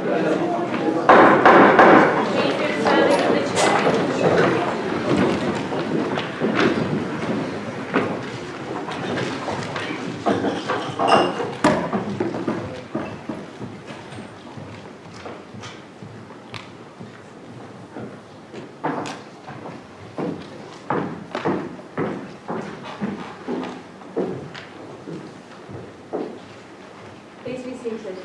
Please be seated.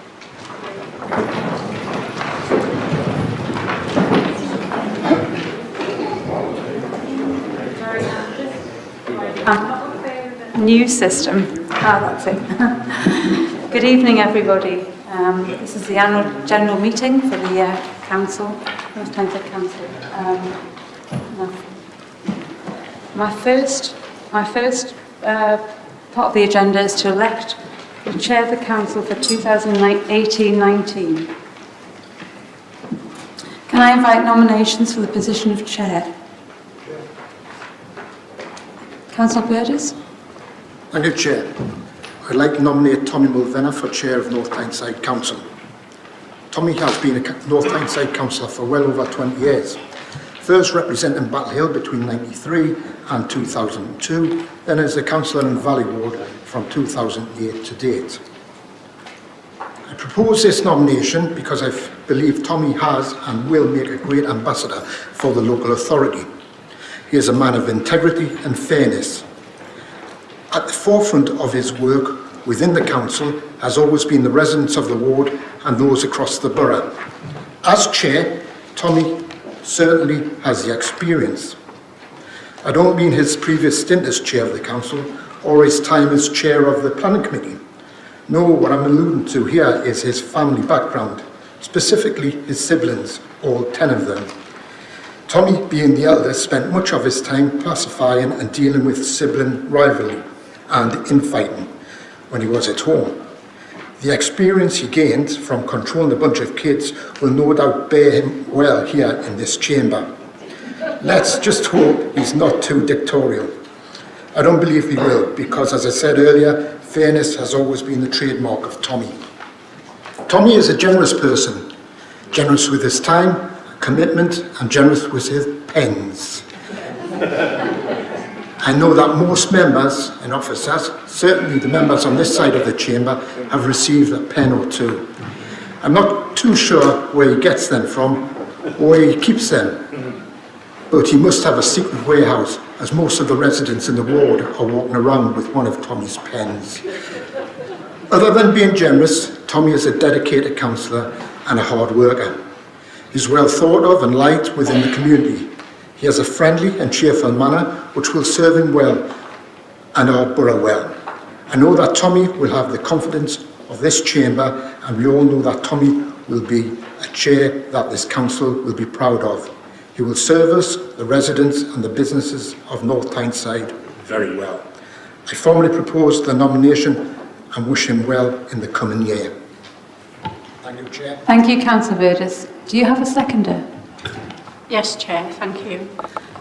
New system. That's it. Good evening, everybody. This is the annual general meeting for the council, North Tyneside Council. My first part of the agenda is to elect the chair of the council for 2018-19. Can I invite nominations for the position of chair? Councillor Burgess. Thank you, Chair. I'd like to nominate Tommy Mulvenna for Chair of North Tyneside Council. Tommy has been a North Tyneside councillor for well over 20 years, first representing Battle Hill between 1993 and 2002, then as a councillor in Valley Ward from 2008 to date. I propose this nomination because I believe Tommy has and will make a great ambassador for the local authority. He is a man of integrity and fairness. At the forefront of his work within the council has always been the residents of the ward and those across the borough. As chair, Tommy certainly has the experience. I don't mean his previous stint as chair of the council or his time as chair of the planning committee. No, what I'm alluding to here is his family background, specifically his siblings, all 10 of them. Tommy, being the eldest, spent much of his time pacifying and dealing with sibling rivalry and infighting when he was at home. The experience he gained from controlling a bunch of kids will no doubt bear him well here in this chamber. Let's just hope he's not too dictatorial. I don't believe he will, because as I said earlier, fairness has always been the trademark of Tommy. Tommy is a generous person, generous with his time, commitment, and generous with his pens. I know that most members and officers, certainly the members on this side of the chamber, have received a pen or two. I'm not too sure where he gets them from or where he keeps them, but he must have a secret warehouse, as most of the residents in the ward are walking around with one of Tommy's pens. Other than being generous, Tommy is a dedicated councillor and a hard worker. He's well thought of and liked within the community. He has a friendly and cheerful manner which will serve him well and our borough well. I know that Tommy will have the confidence of this chamber, and we all know that Tommy will be a chair that this council will be proud of. He will serve us, the residents and the businesses of North Tyneside very well. I formally propose the nomination and wish him well in the coming year. Thank you, Chair. Thank you, Councillor Burgess. Do you have a seconder? Yes, Chair, thank you.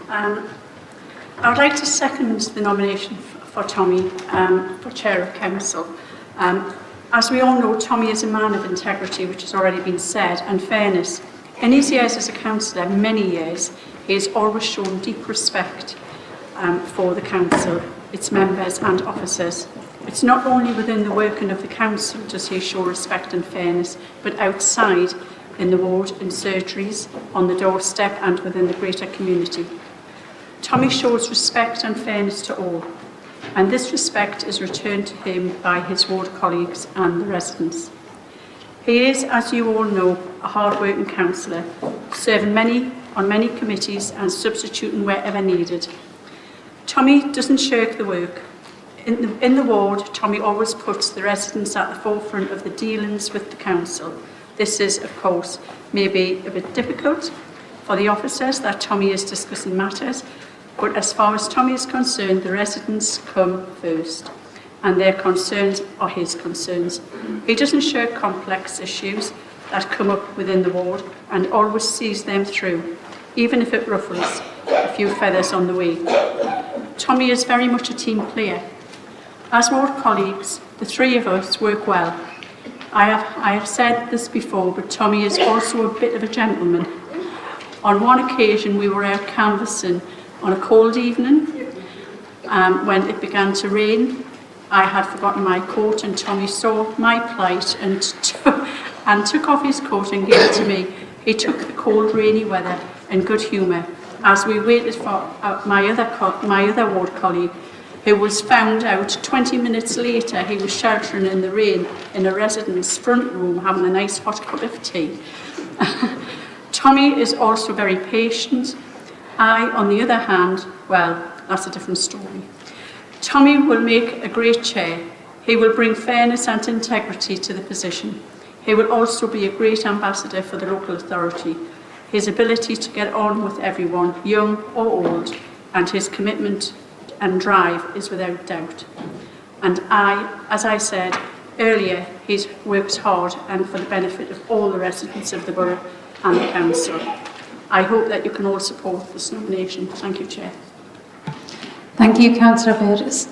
I would like to second the nomination for Tommy for Chair of Council. As we all know, Tommy is a man of integrity, which has already been said, and fairness. In his years as a councillor, many years, he has always shown deep respect for the council, its members and officers. It's not only within the working of the council does he show respect and fairness, but outside, in the ward, in surgeries, on the doorstep and within the greater community. Tommy shows respect and fairness to all, and this respect is returned to him by his ward colleagues and the residents. He is, as you all know, a hard-working councillor, serving on many committees and substituting wherever needed. Tommy doesn't shirk the work. In the ward, Tommy always puts the residents at the forefront of the dealings with the council. This is, of course, maybe a bit difficult for the officers that Tommy is discussing matters, but as far as Tommy is concerned, the residents come first, and their concerns are his concerns. He doesn't shirk complex issues that come up within the ward and always sees them through, even if it ruffles a few feathers on the way. Tommy is very much a team player. As ward colleagues, the three of us work well. I have said this before, but Tommy is also a bit of a gentleman. On one occasion, we were out canvassing on a cold evening when it began to rain. I had forgotten my coat, and Tommy saw my plight and took off his coat and gave it to me. He took the cold, rainy weather in good humour as we waited for my other ward colleague, who was found out 20 minutes later. He was sheltering in the rain in a resident's front room having a nice hot cup of tea. Tommy is also very patient. I, on the other hand, well, that's a different story. Tommy will make a great chair. He will bring fairness and integrity to the position. He will also be a great ambassador for the local authority. His ability to get on with everyone, young or old, and his commitment and drive is without doubt. And as I said earlier, he works hard and for the benefit of all the residents of the borough and the council. I hope that you can all support this nomination. Thank you, Chair. Thank you, Councillor Burgess.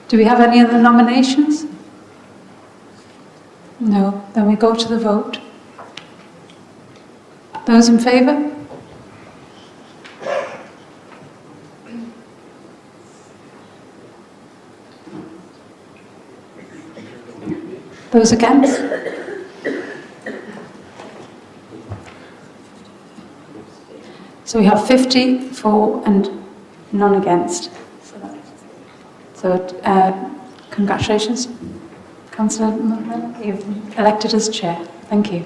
Do we have any other nominations? No. Then we go to the vote. Those in favour? Those against? So we have 50 for and none against. So congratulations, Councillor Murray. You've elected as chair. Thank you.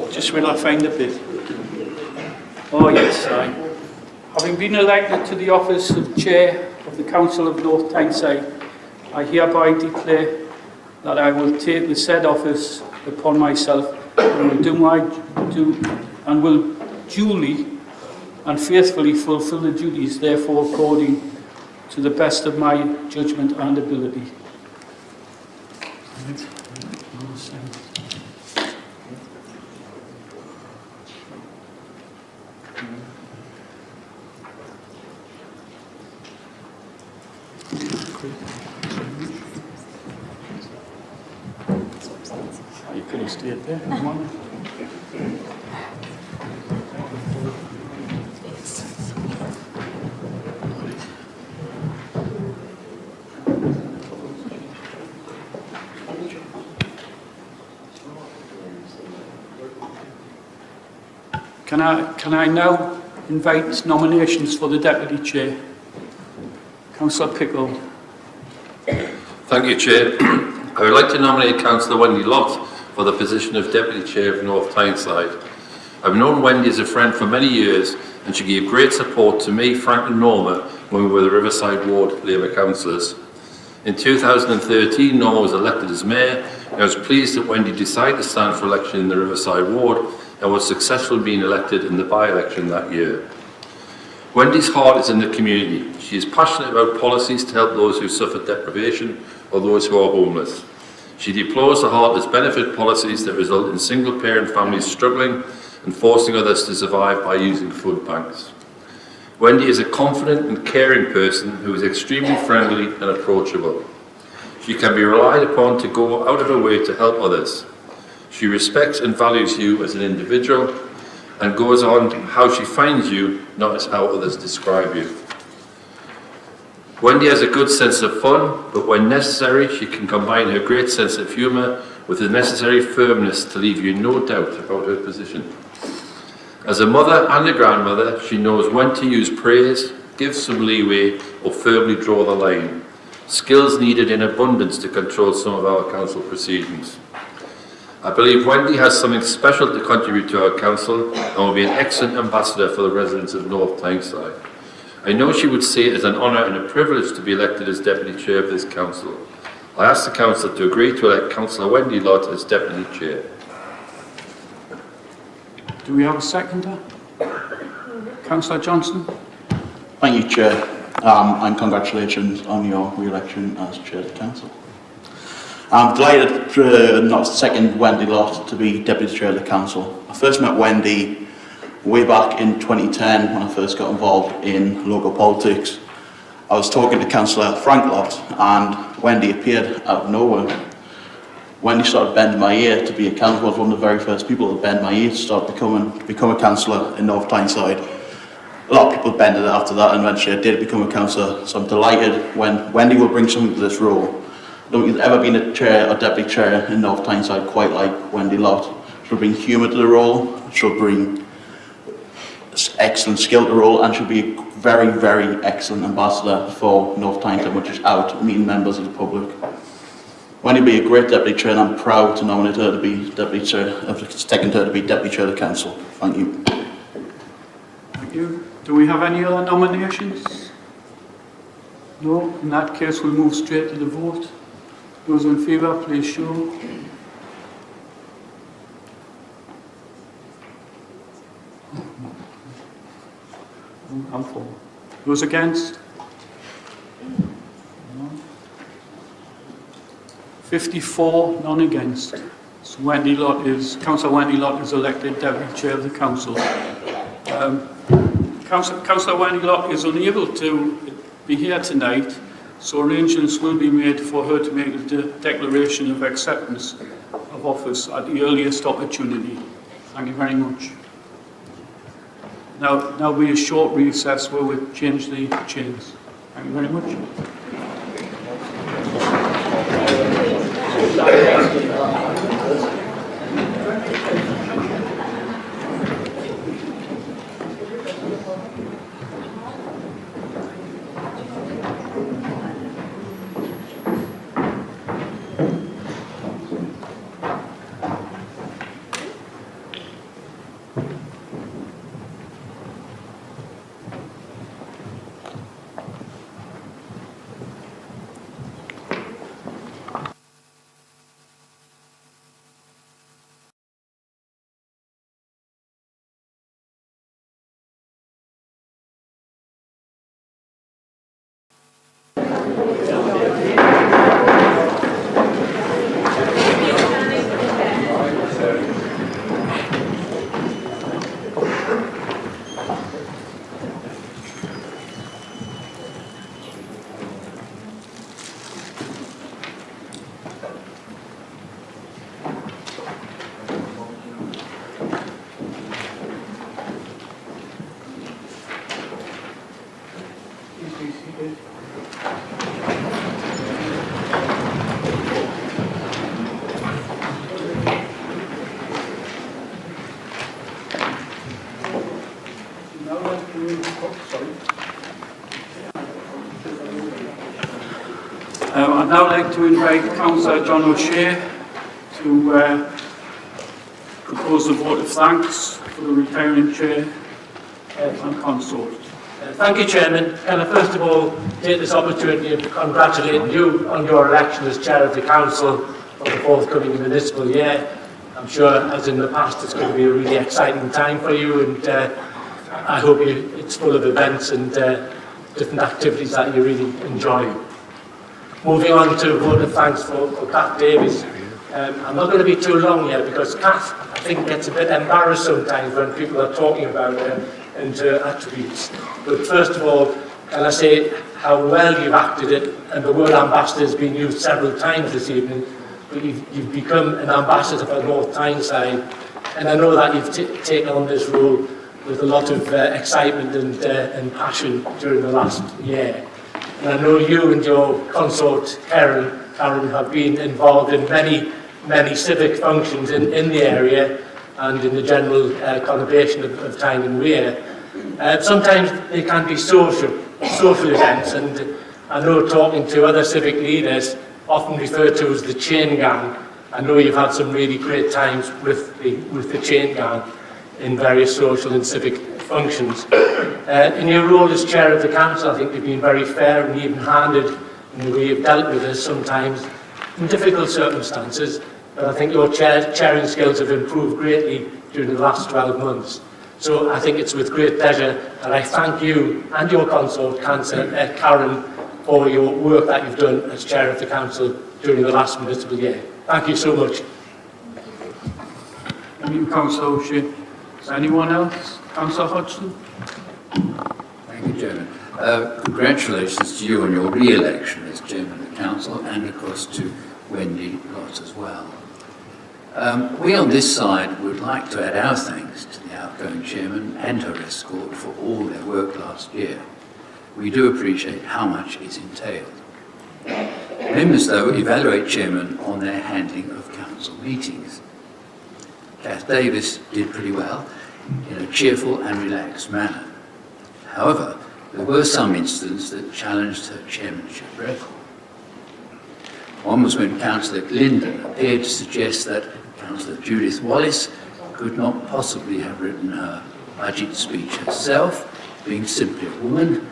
Just when I find a bit. Oh yes, having been elected to the office of Chair of the Council of North Tyneside, I hereby declare that I will take the said office upon myself and will duly and faithfully fulfil the duties therefore according to the best of my judgment and ability. You could have stayed there. Come on. Can I now invite nominations for the Deputy Chair? Councillor Pickle. Thank you, Chair. I would like to nominate Councillor Wendy Lott for the position of Deputy Chair of North Tyneside. I've known Wendy as a friend for many years, and she gave great support to me, Frank and Norma when we were the Riverside Ward Labour councillors. In 2013, Norma was elected as Mayor, and I was pleased that Wendy decided to stand for election in the Riverside Ward and was successful being elected in the by-election that year. Wendy's heart is in the community. She is passionate about policies to help those who suffer deprivation or those who are homeless. She deplores the heartless benefit policies that result in single-parent families struggling and forcing others to survive by using food banks. Wendy is a confident and caring person who is extremely friendly and approachable. She can be relied upon to go out of her way to help others. She respects and values you as an individual and goes on how she finds you, not as how others describe you. Wendy has a good sense of fun, but when necessary, she can combine her great sense of humour with the necessary firmness to leave you no doubt about her position. As a mother and a grandmother, she knows when to use praise, give some leeway, or firmly draw the line. Skills needed in abundance to control some of our council proceedings. I believe Wendy has something special to contribute to our council and will be an excellent ambassador for the residents of North Tyneside. I know she would see it as an honour and a privilege to be elected as Deputy Chair of this council. I ask the council to agree to elect Councillor Wendy Lott as Deputy Chair. Do we have a seconder? Councillor Johnson? Thank you, Chair, and congratulations on your re-election as Chair of the Council. I'm delighted to not second Wendy Lott to be Deputy Chair of the Council. I first met Wendy way back in 2010 when I first got involved in local politics. I was talking to Councillor Frank Lott and Wendy appeared out of nowhere. Wendy started bending my ear to be a councillor. I was one of the very first people to bend my ear to start become a councillor in North Tyneside. A lot of people bended it after that, and eventually I did become a councillor, so I'm delighted when Wendy will bring something to this role. I don't think there's ever been a chair or deputy chair in North Tyneside quite like Wendy Lott. She'll bring humour to the role, she'll bring excellent skill to the role, and she'll be a very, very excellent ambassador for North Tyneside, which is out meeting members of the public. Wendy will be a great deputy chair, and I'm proud to nominate her to be deputy chair, second her to be deputy chair of the council. Thank you. Thank you. Do we have any other nominations? No? In that case, we'll move straight to the vote. Those in favour, please show. I'm for. Those against? No. 54, none against. So Councillor Wendy Lott is elected Deputy Chair of the Council. Councillor Wendy Lott is unable to be here tonight, so arrangements will be made for her to make the declaration of acceptance of office at the earliest opportunity. Thank you very much. Now be a short recess where we change the chains. Thank you very much. I'd now like to invite Councillor John O'Shea to propose a vote of thanks for the retiring chair and consort. Thank you, Chairman. Can I first of all take this opportunity of congratulating you on your election as Chair of the Council for the forthcoming municipal year. I'm sure, as in the past, it's going to be a really exciting time for you, and I hope it's full of events and different activities that you really enjoy. Moving on to a vote of thanks for Kath Davies. I'm not going to be too long here because Kath, I think, gets a bit embarrassed sometimes when people are talking about her and her attributes. But first of all, can I say how well you've acted it, and the word ambassador has been used several times this evening, but you've become an ambassador for North Tyneside, and I know that you've taken on this role with a lot of excitement and passion during the last year. And I know you and your consort, Karen, have been involved in many civic functions in the area and in the general conurbation of Tyne and Wear. Sometimes they can be social events, and I know talking to other civic leaders, often referred to as the chain gang, I know you've had some really great times with the chain gang in various social and civic functions. In your role as chair of the council, I think you've been very fair and even-handed in the way you've dealt with us sometimes in difficult circumstances, but I think your chairing skills have improved greatly during the last 12 months. So I think it's with great pleasure that I thank you and your consort, Councillor Karen, for your work that you've done as chair of the council during the last municipal year. Thank you so much. Thank you, Councillor O'Shea. Is anyone else? Councillor Hodgson? Thank you, Chairman. Congratulations to you on your re-election as Chairman of the Council, and of course to Wendy Lott as well. We on this side would like to add our thanks to the outgoing Chairman and her escort for all their work last year. We do appreciate how much is entailed. Members, though, evaluate Chairmen on their handling of Council meetings. Kath Davis did pretty well in a cheerful and relaxed manner. However, there were some incidents that challenged her chairmanship record. One was when Councillor Glindon appeared to suggest that Councillor Judith Wallace could not possibly have written her budget speech herself, being simply a woman,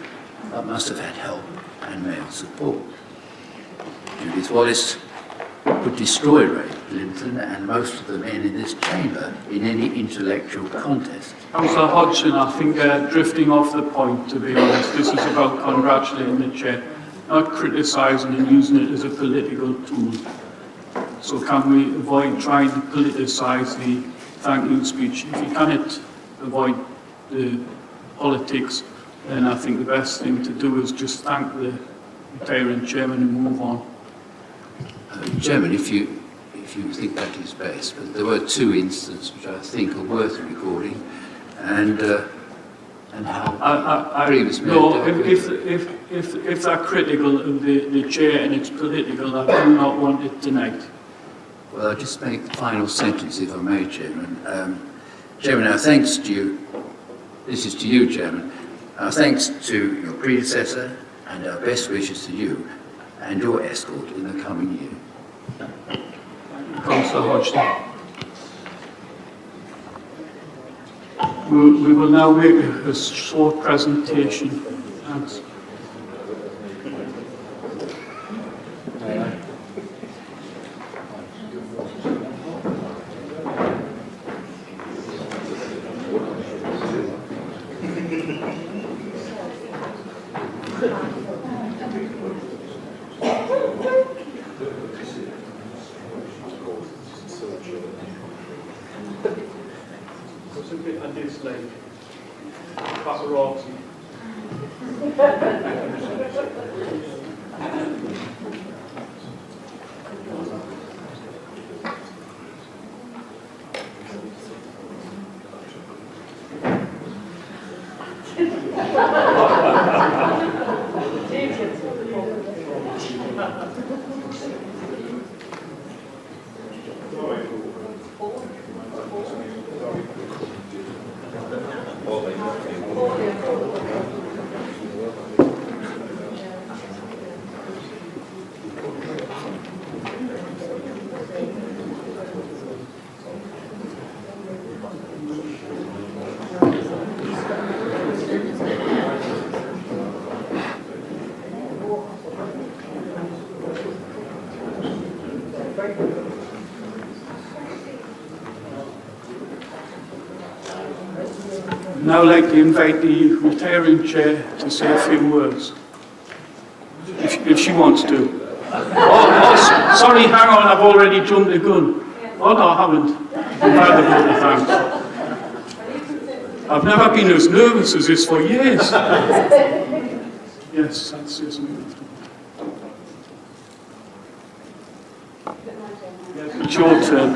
but must have had help and male support. Judith Wallace would destroy Ray Glindon and most of the men in this chamber in any intellectual contest. Councillor Hodgson, I think drifting off the point, to be honest. This is about congratulating the chair, not criticising and using it as a political tool. So can we avoid trying to politicise the thank you speech? If you cannot avoid the politics, then I think the best thing to do is just thank the retiring chairman and move on. Chairman, if you think that is best, but there were two incidents which I think are worth recording, and how previous mayor No, dealt with it. if they're critical of the chair and it's political, I do not want it tonight. Well, I'll just make the final sentence, if I may, Chairman. Chairman, our thanks to you. This is to you, Chairman. Our thanks to your predecessor and our best wishes to you and your escort in the coming year. Councillor Hodgson. We will now make a short presentation. Thanks. And it's like paparazzi. Now I'd like to invite the retiring chair to say a few words, if she wants to. Sorry, hang on, I've already jumped the gun. Oh no, I haven't. I've had a vote of thanks. I've never been as nervous as this for years. Yes, that's it. Yes, it's your turn.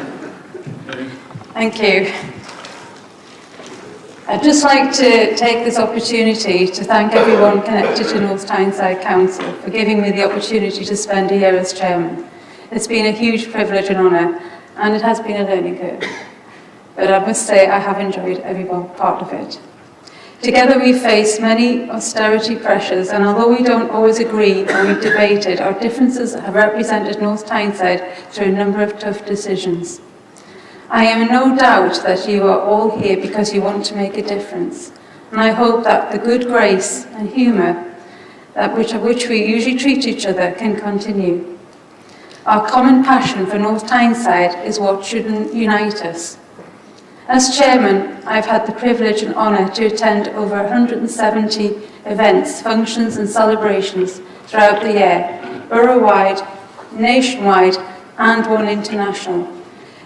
Thank you. I'd just like to take this opportunity to thank everyone connected to North Tyneside Council for giving me the opportunity to spend a year as chairman. It's been a huge privilege and honour, and it has been a learning curve. But I must say I have enjoyed every part of it. Together we face many austerity pressures, and although we don't always agree and we've debated, our differences have represented North Tyneside through a number of tough decisions. I am in no doubt that you are all here because you want to make a difference, and I hope that the good grace and humour of which we usually treat each other can continue. Our common passion for North Tyneside is what should unite us. As chairman, I've had the privilege and honour to attend over 170 events, functions and celebrations throughout the year, borough-wide, nationwide and one international.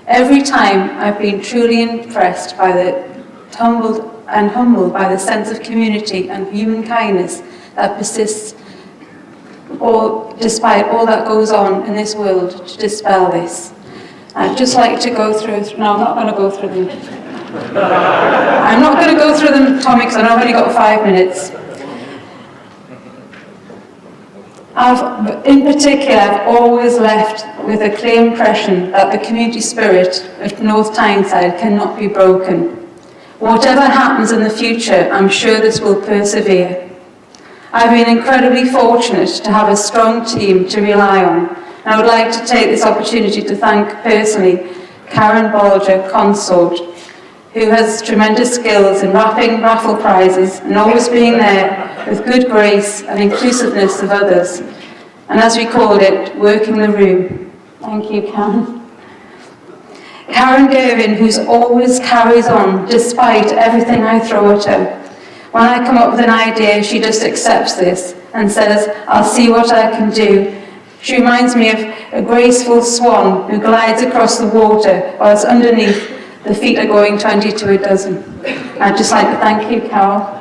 Every time I've been truly impressed by humbled by the sense of community and human kindness that persists despite all that goes on in this world to dispel this. I'd just like to go through, no, I'm not going to go through them. I'm not going to go through them, Tommy, because I've only got 5 minutes. In particular, I've always left with a clear impression that the community spirit of North Tyneside cannot be broken. Whatever happens in the future, I'm sure this will persevere. I've been incredibly fortunate to have a strong team to rely on, and I would like to take this opportunity to thank personally Karen Bolger, Consort, who has tremendous skills in wrapping raffle prizes and always being there with good grace and inclusiveness of others, and as we called it, working the room. Thank you, Karen. Karen Gervin, who's always carries on despite everything I throw at her. When I come up with an idea, she just accepts this and says, I'll see what I can do. She reminds me of a graceful swan who glides across the water whilst underneath the feet are going 20 to a dozen. I'd just like to thank you, Carol.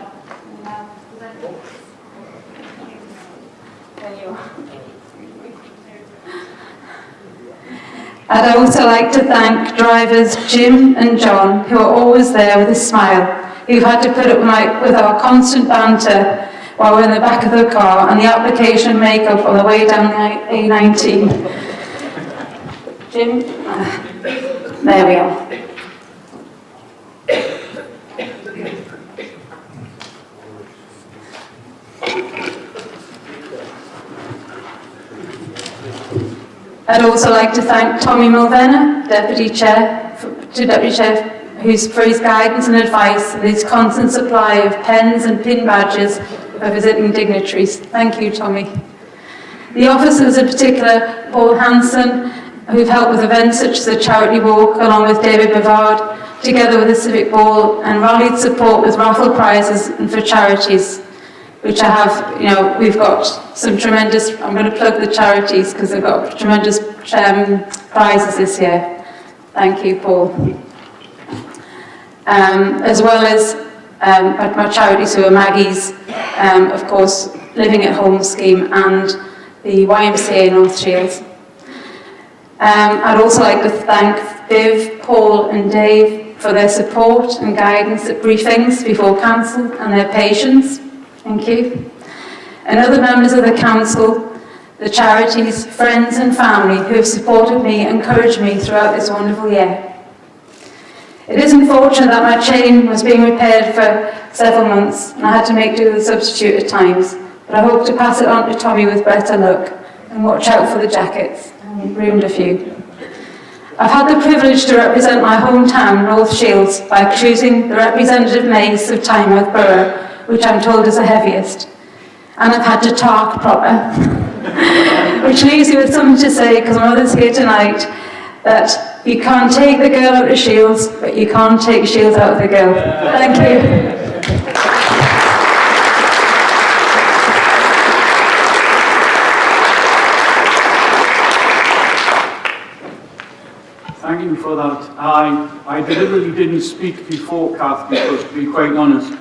I'd also like to thank drivers Jim and John, who are always there with a smile, who've had to put up with our constant banter while we're in the back of the car and the application makeup on the way down the A19. Jim, there we are. I'd also like to thank Tommy Mulvenna, Deputy Chair, who's for his guidance and advice and his constant supply of pens and pin badges for visiting dignitaries. Thank you, Tommy. The officers in particular, Paul Hanson, who've helped with events such as the charity walk, along with David Bavard, together with the civic ball, and rallied support with raffle prizes and for charities, which I have, we've got some tremendous, I'm going to plug the charities because they've got tremendous prizes this year. Thank you, Paul. As well as my charities who are Maggie's, of course, Living at Home scheme and the YMCA North Shields. I'd also like to thank Viv, Paul and Dave for their support and guidance at briefings before council and their patience. Thank you. And other members of the council, the charities, friends and family who have supported me and encouraged me throughout this wonderful year. It is unfortunate that my chain was being repaired for several months and I had to make do with a substitute at times, but I hope to pass it on to Tommy with better luck and watch out for the jackets. I ruined a few. I've had the privilege to represent my hometown, North Shields, by choosing the representative mace of Tynemouth Borough, which I'm told is the heaviest. And I've had to talk proper. Which leaves you with something to say, because my mother's here tonight, that you can't take the girl out of Shields, but you can't take Shields out of the girl. Thank you. Thank you for that. I deliberately didn't speak before Kath because, to be quite honest,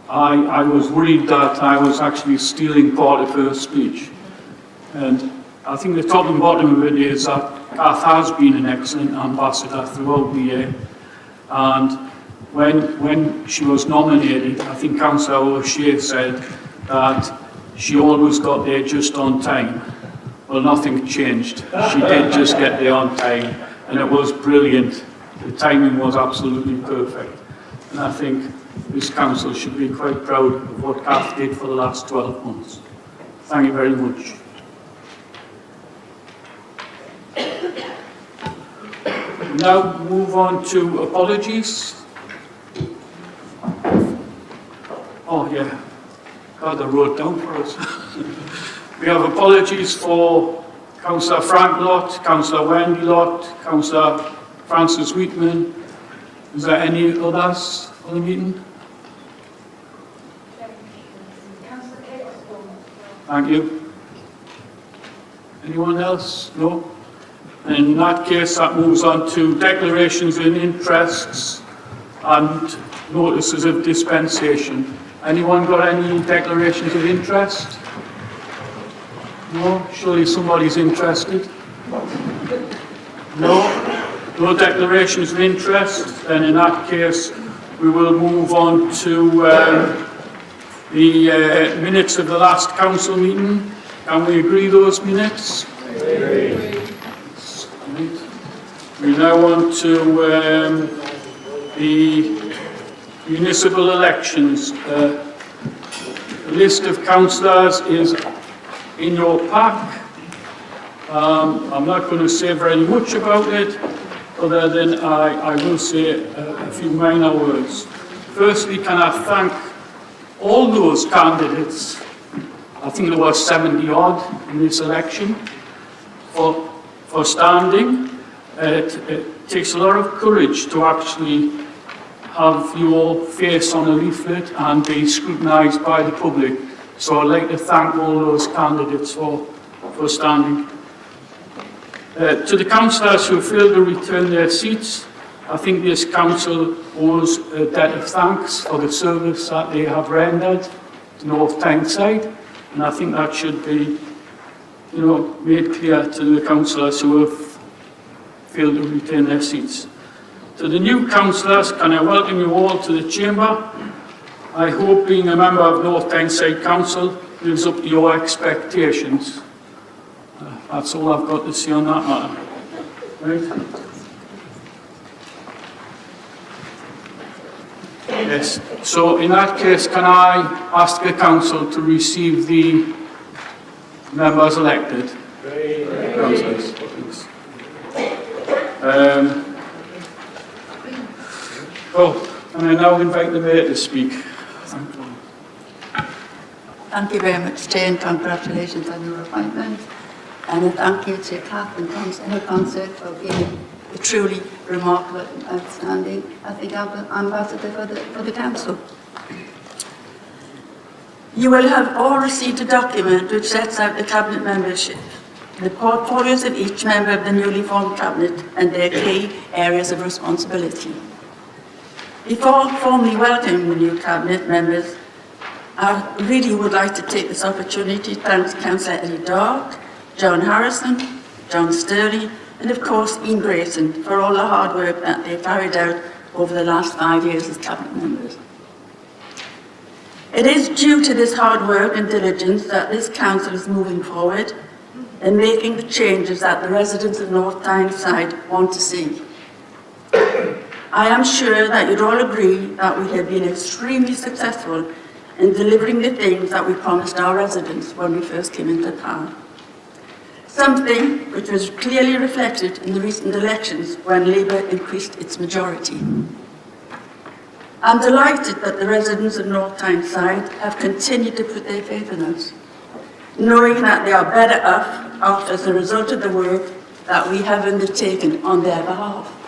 I was worried that I was actually stealing part of her speech. And I think the top and bottom of it is that Kath has been an excellent ambassador throughout the year. And when she was nominated, I think Councillor O'Shea said that she always got there just on time. Well, nothing changed. She did just get there on time, and it was brilliant. The timing was absolutely perfect. And I think this council should be quite proud of what Kath did for the last 12 months. Thank you very much. Now move on to apologies. Oh yeah, God, I wrote down for us. We have apologies for Councillor Frank Lott, Councillor Wendy Lott, Councillor Francis Wheatman. Is there any others for the meeting? Thank you. Anyone else? No? And in that case, that moves on to declarations of interests and notices of dispensation. Anyone got any declarations of interest? No? Surely somebody's interested? No? No declarations of interest? Then in that case, we will move on to the minutes of the last council meeting. Can we agree those minutes? We now on to the municipal elections. The list of councillors is in your pack. I'm not going to say very much about it, other than I will say a few minor words. Firstly, can I thank all those candidates, I think there were 70 odd in this election, for standing. It takes a lot of courage to actually have your face on a leaflet and be scrutinised by the public. So I'd like to thank all those candidates for standing. To the councillors who failed to return their seats, I think this council owes a debt of thanks for the service that they have rendered to North Tyneside, and I think that should be, made clear to the councillors who have failed to retain their seats. To the new councillors, can I welcome you all to the chamber. I hope being a member of North Tyneside Council lives up to your expectations. That's all I've got to say on that matter. Right? Yes. So in that case, can I ask the council to receive the members elected? Councillors. And I now invite the Mayor to speak. Thank you very much, Chair, and congratulations on your appointment. And a thank you to Kath and her concert for being a truly remarkable and outstanding, I think, ambassador for the Council. You will have all received a document which sets out the Cabinet membership, the portfolios of each member of the newly formed Cabinet and their key areas of responsibility. Before formally welcoming the new Cabinet members, I really would like to take this opportunity to thank Councillor Ellie Dark, John Harrison, John Sturley, and of course Ian Grayson for all the hard work that they carried out over the last 5 years as Cabinet members. It is due to this hard work and diligence that this Council is moving forward and making the changes that the residents of North Tyneside want to see. I am sure that you'd all agree that we have been extremely successful in delivering the things that we promised our residents when we first came into power. Something which was clearly reflected in the recent elections when Labour increased its majority. I'm delighted that the residents of North Tyneside have continued to put their faith in us, knowing that they are better off as a result of the work that we have undertaken on their behalf.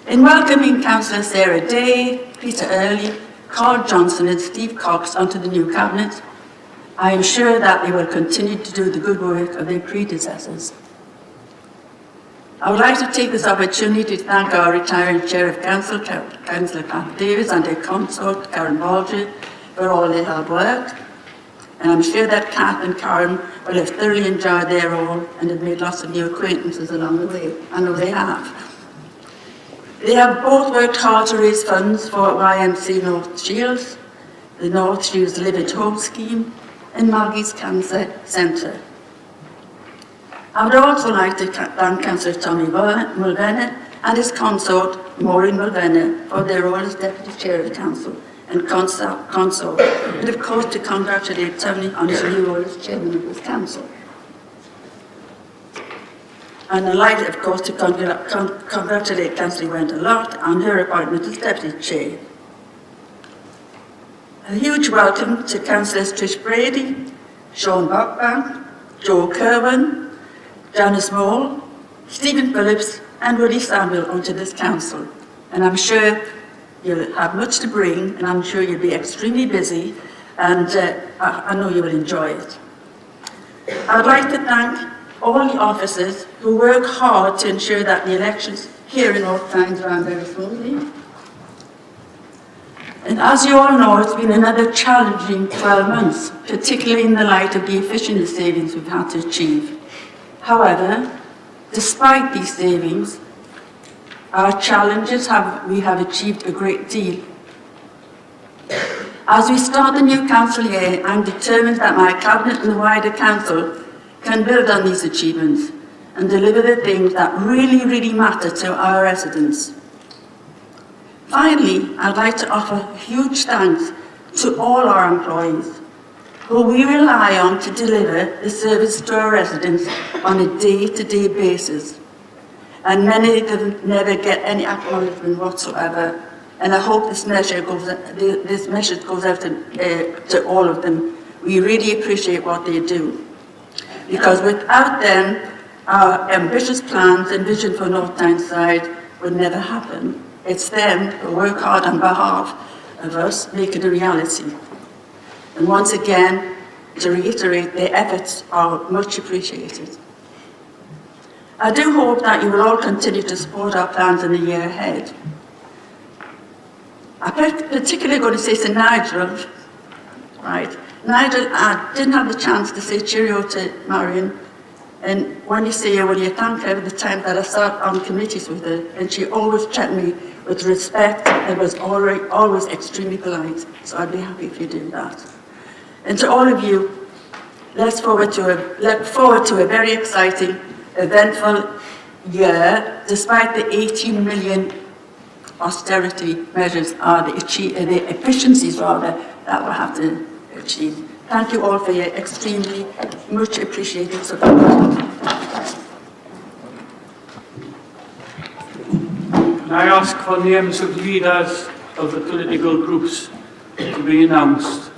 In welcoming Councillor Sarah Day, Peter Early, Carl Johnson and Steve Cox onto the new Cabinet, I am sure that they will continue to do the good work of their predecessors. I would like to take this opportunity to thank our retiring Chair of Council, Councillor Kath Davies, and her consort, Karen Baldry, for all their hard work. And I'm sure that Kath and Karen will have thoroughly enjoyed their role and have made lots of new acquaintances along the way. I know they have. They have both worked hard to raise funds for YMC North Shields, the North Shields Live at Home scheme, and Maggie's Cancer Centre. I would also like to thank Councillor Tommy Mulvenner and his consort, Maureen Mulvenna, for their role as Deputy Chair of the Council and consort, and of course to congratulate Tony on his new role as Chairman of this Council. And I'd like, of course, to congratulate Councillor Wendell Lott on her appointment as Deputy Chair. A huge welcome to Councillors Trish Brady, Sean Buckbank, Joe Kerwin, Janice Moore, Stephen Phillips and Willie Samuel onto this council. And I'm sure you'll have much to bring, and I'm sure you'll be extremely busy, and I know you will enjoy it. I'd like to thank all the officers who work hard to ensure that the elections here in North Tynes ran very smoothly. And as you all know, it's been another challenging 12 months, particularly in the light of the efficiency savings we've had to achieve. However, despite these savings, our challenges we have achieved a great deal. As we start the new council year, I'm determined that my cabinet and the wider council can build on these achievements and deliver the things that really, really matter to our residents. Finally, I'd like to offer huge thanks to all our employees who we rely on to deliver the service to our residents on a day-to-day basis. And many of them never get any acknowledgement whatsoever. And I hope this message goes out to all of them. We really appreciate what they do. Because without them, our ambitious plans and vision for North Tyneside would never happen. It's them who work hard on behalf of us, make it a reality. And once again, to reiterate, their efforts are much appreciated. I do hope that you will all continue to support our plans in the year ahead. I'm particularly going to say to Nigel, right? Nigel, I didn't have the chance to say cheerio to Marion, and when you see her, will you thank her for the time that I sat on committees with her, and she always treated me with respect and was always extremely polite, so I'd be happy if you do that. And to all of you, look forward to a very exciting, eventful year, despite the 18 million austerity measures, the efficiencies rather, that we'll have to achieve. Thank you all for your extremely much appreciated support. Can I ask for names of leaders of the political groups to be announced?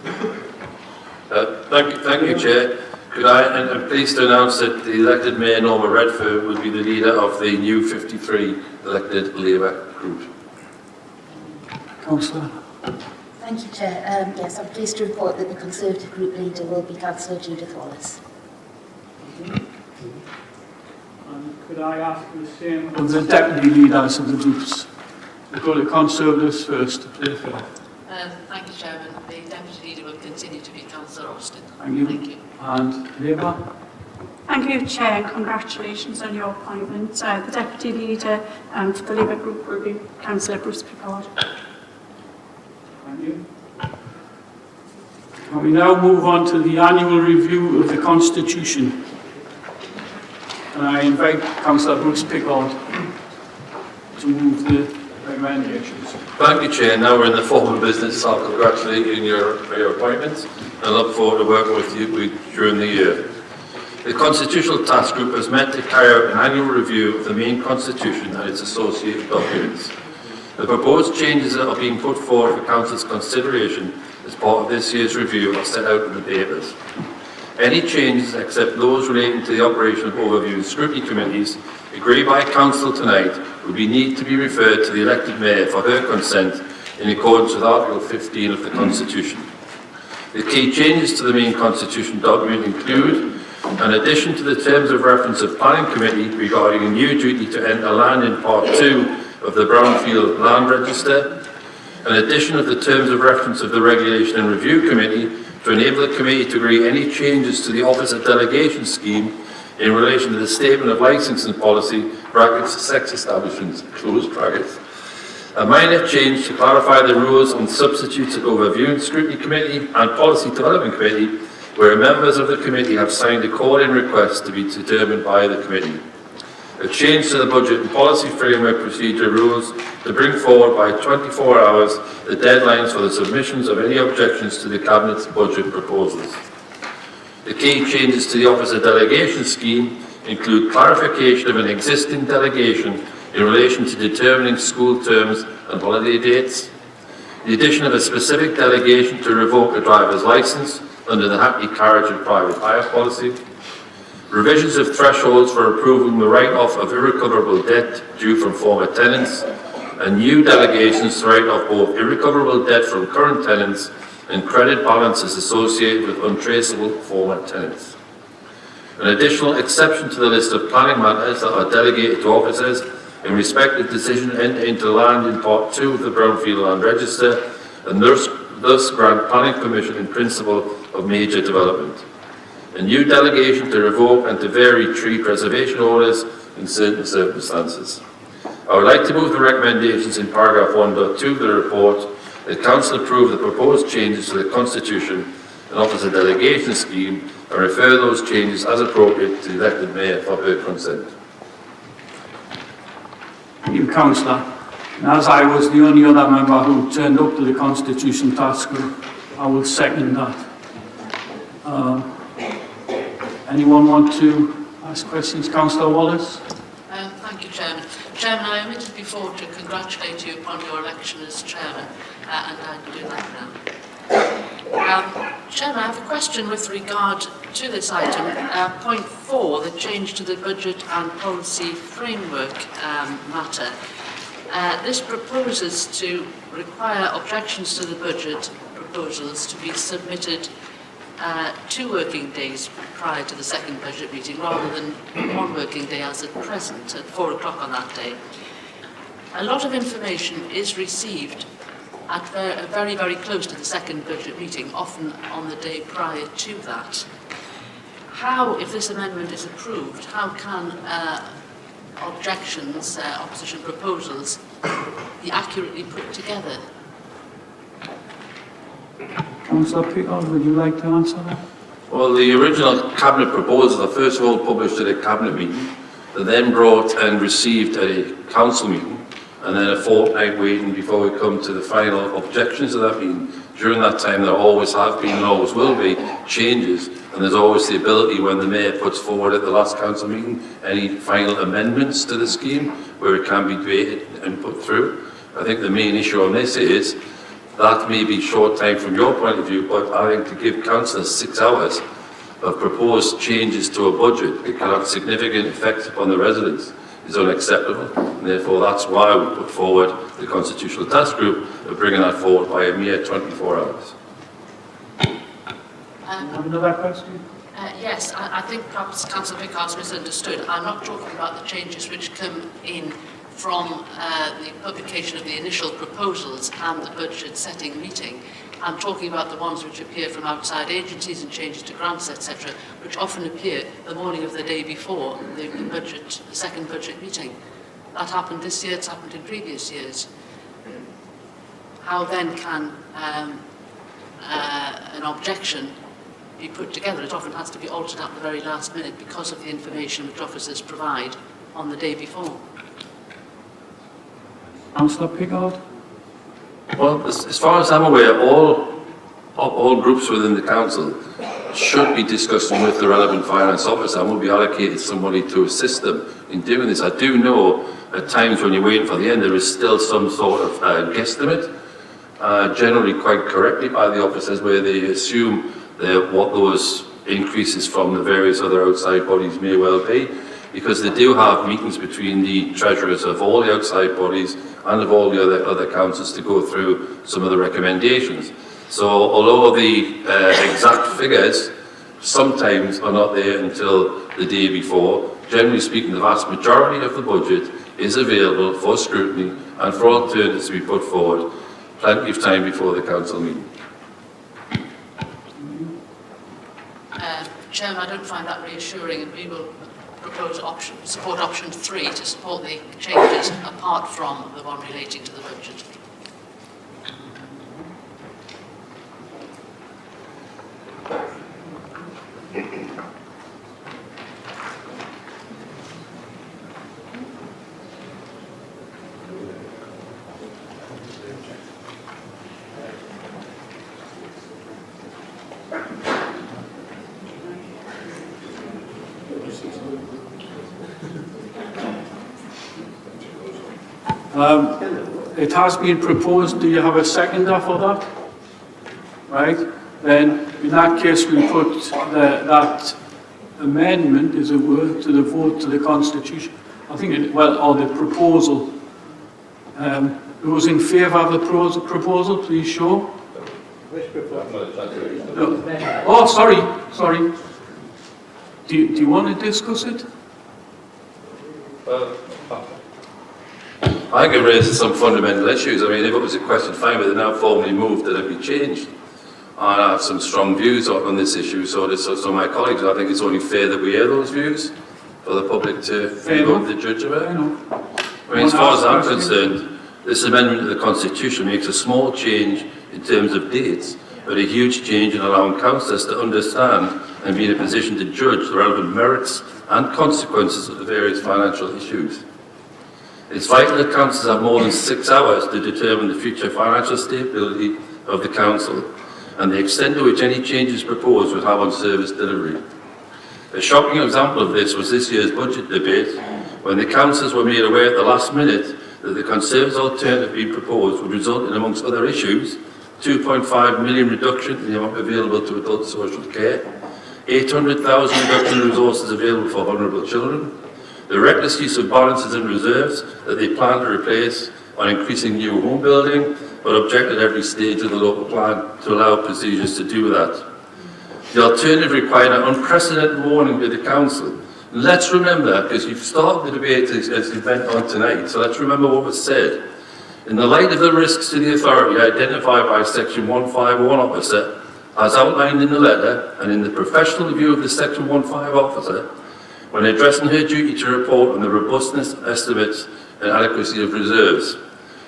Thank you, Chair. I'm pleased to announce that the elected Mayor Norma Redford will be the leader of the new 53 elected Labour group. Councillor. Thank you, Chair. Yes, I'm pleased to report that the Conservative group leader will be Councillor Judith Wallace. And could I ask for the same of the deputy leaders of the groups? We'll go to Conservatives first. Thank you, Chairman. The deputy leader will continue to be Councillor Austin. Thank you. Thank you. And Labour? Thank you, Chair, and congratulations on your appointment. The deputy leader for the Labour group will be Councillor Bruce Pickard. Thank you. And we now move on to the annual review of the Constitution. And I invite Councillor Bruce Pickard to move the recommendations. Thank you, Chair. Now we're in the formal business. I'll congratulate you for your appointments and look forward to working with you during the year. The Constitutional Task Group has met to carry out an annual review of the main Constitution and its associated documents. The proposed changes that are being put forward for Council's consideration as part of this year's review are set out in the papers. Any changes except those relating to the operation of overview scrutiny committees agreed by Council tonight would need to be referred to the elected Mayor for her consent in accordance with Article 15 of the Constitution. The key changes to the main Constitution document include an addition to the terms of reference of Planning Committee regarding a new duty to enter land in Part 2 of the Brownfield Land Register, an addition of the terms of reference of the Regulation and Review Committee to enable the committee to agree any changes to the Officer Delegation Scheme in relation to the Statement of Licensing Policy, brackets, sex establishments, close brackets. A minor change to clarify the rules on substitutes at Overview and Scrutiny Committee and Policy Development Committee, where members of the committee have signed a call-in request to be determined by the committee. a change to the budget and policy framework procedure rules to bring forward by 24 hours the deadlines for the submissions of any objections to the Cabinet's budget proposals. The key changes to the Officer Delegation Scheme include clarification of an existing delegation in relation to determining school terms and holiday dates, the addition of a specific delegation to revoke a driver's licence under the Hackney Carriage and Private Hire policy, revisions of thresholds for approving the write-off of irrecoverable debt due from former tenants, and new delegations to write off both irrecoverable debt from current tenants and credit balances associated with untraceable former tenants. An additional exception to the list of planning matters that are delegated to officers in respect of decision to enter into land in Part 2 of the Brownfield Land Register and thus grant planning permission in principle of major development. A new delegation to revoke and to vary tree preservation orders in certain circumstances. I would like to move the recommendations in paragraph 1.2 of the report that Council approve the proposed changes to the Constitution and Officer Delegation Scheme and refer those changes as appropriate to the elected Mayor for her consent. Thank you, Councillor. And as I was the only other member who turned up to the Constitution Task Group, I will second that. Anyone want to ask questions? Councillor Wallace? Thank you, Chairman. Chairman, I omitted before to congratulate you upon your election as Chairman, and I do that now. Chairman, I have a question with regard to this item. Point 4, the change to the budget and policy framework matter. This proposes to require objections to the budget proposals to be submitted 2 working days prior to the second budget meeting, rather than 1 working day as at present, at 4 o'clock on that day. A lot of information is received at very, very close to the second budget meeting, often on the day prior to that. How, if this amendment is approved, how can objections, opposition proposals, be accurately put together? Councillor Pickard, would you like to answer that? Well, the original Cabinet proposals are first of all published at a Cabinet meeting, they're then brought and received at a Council meeting, and then a fortnight waiting before we come to the final objections to that meeting. During that time, there always have been and always will be changes, and there's always the ability when the Mayor puts forward at the last Council meeting any final amendments to the scheme where it can be debated and put through. I think the main issue on this is that may be short time from your point of view, but I think to give councillors 6 hours of proposed changes to a budget that can have significant effects upon the residents is unacceptable. And therefore, that's why we put forward the Constitutional Task Group of bringing that forward by a mere 24 hours. Have another question? Yes, I think perhaps Councillor Pickard's misunderstood. I'm not talking about the changes which come in from the publication of the initial proposals and the budget setting meeting. I'm talking about the ones which appear from outside agencies and changes to grants, etc., which often appear the morning of the day before the second budget meeting. That happened this year, it's happened in previous years. How then can an objection be put together? It often has to be altered at the very last minute because of the information which officers provide on the day before. Councillor Pickard? Well, as far as I'm aware, all groups within the council should be discussing with the relevant finance officer and will be allocated somebody to assist them in doing this. I do know at times when you're waiting for the end, there is still some sort of guesstimate, generally quite correctly by the officers, where they assume that what those increases from the various other outside bodies may well be, because they do have meetings between the treasurers of all the outside bodies and of all the other councils to go through some of the recommendations. So although the exact figures sometimes are not there until the day before, generally speaking, the vast majority of the budget is available for scrutiny and for alternatives to be put forward plenty of time before the council meeting. Chairman, I don't find that reassuring, and we will propose support option 3 to support the changes apart from the one relating to the budget. It has been proposed. Do you have a seconder for that? Right? Then, in that case, we put that amendment, as it were, to the vote to the Constitution. I think, or the proposal. Those in favour of the proposal, please show. No. Oh, sorry. Do you want to discuss it? I can raise some fundamental issues. I mean, if it was a question, fine, but they're now formally moved that it be changed. And I have some strong views on this issue, so my colleagues, I think it's only fair that we hear those views for the public to vote the judge about. I mean, as far as I'm concerned, this amendment to the Constitution makes a small change in terms of dates, but a huge change in allowing councillors to understand and be in a position to judge the relevant merits and consequences of the various financial issues. It's vital that councillors have more than 6 hours to determine the future financial stability of the council and the extent to which any changes proposed would have on service delivery. A shocking example of this was this year's budget debate, when the councillors were made aware at the last minute that the Conservatives' alternative being proposed would result in, amongst other issues, 2.5 million reduction in the amount available to adult social care, 800,000 reduction in resources available for vulnerable children, the reckless use of balances and reserves that they plan to replace on increasing new home building, but object at every stage of the local plan to allow procedures to do that. The alternative required an unprecedented warning to the council. And let's remember, because you've started the debate as you went on tonight, so let's remember what was said. In the light of the risks to the authority identified by Section 151 officer, as outlined in the letter and in the professional view of the Section 15 officer, when addressing her duty to report on the robustness, estimates and adequacy of reserves.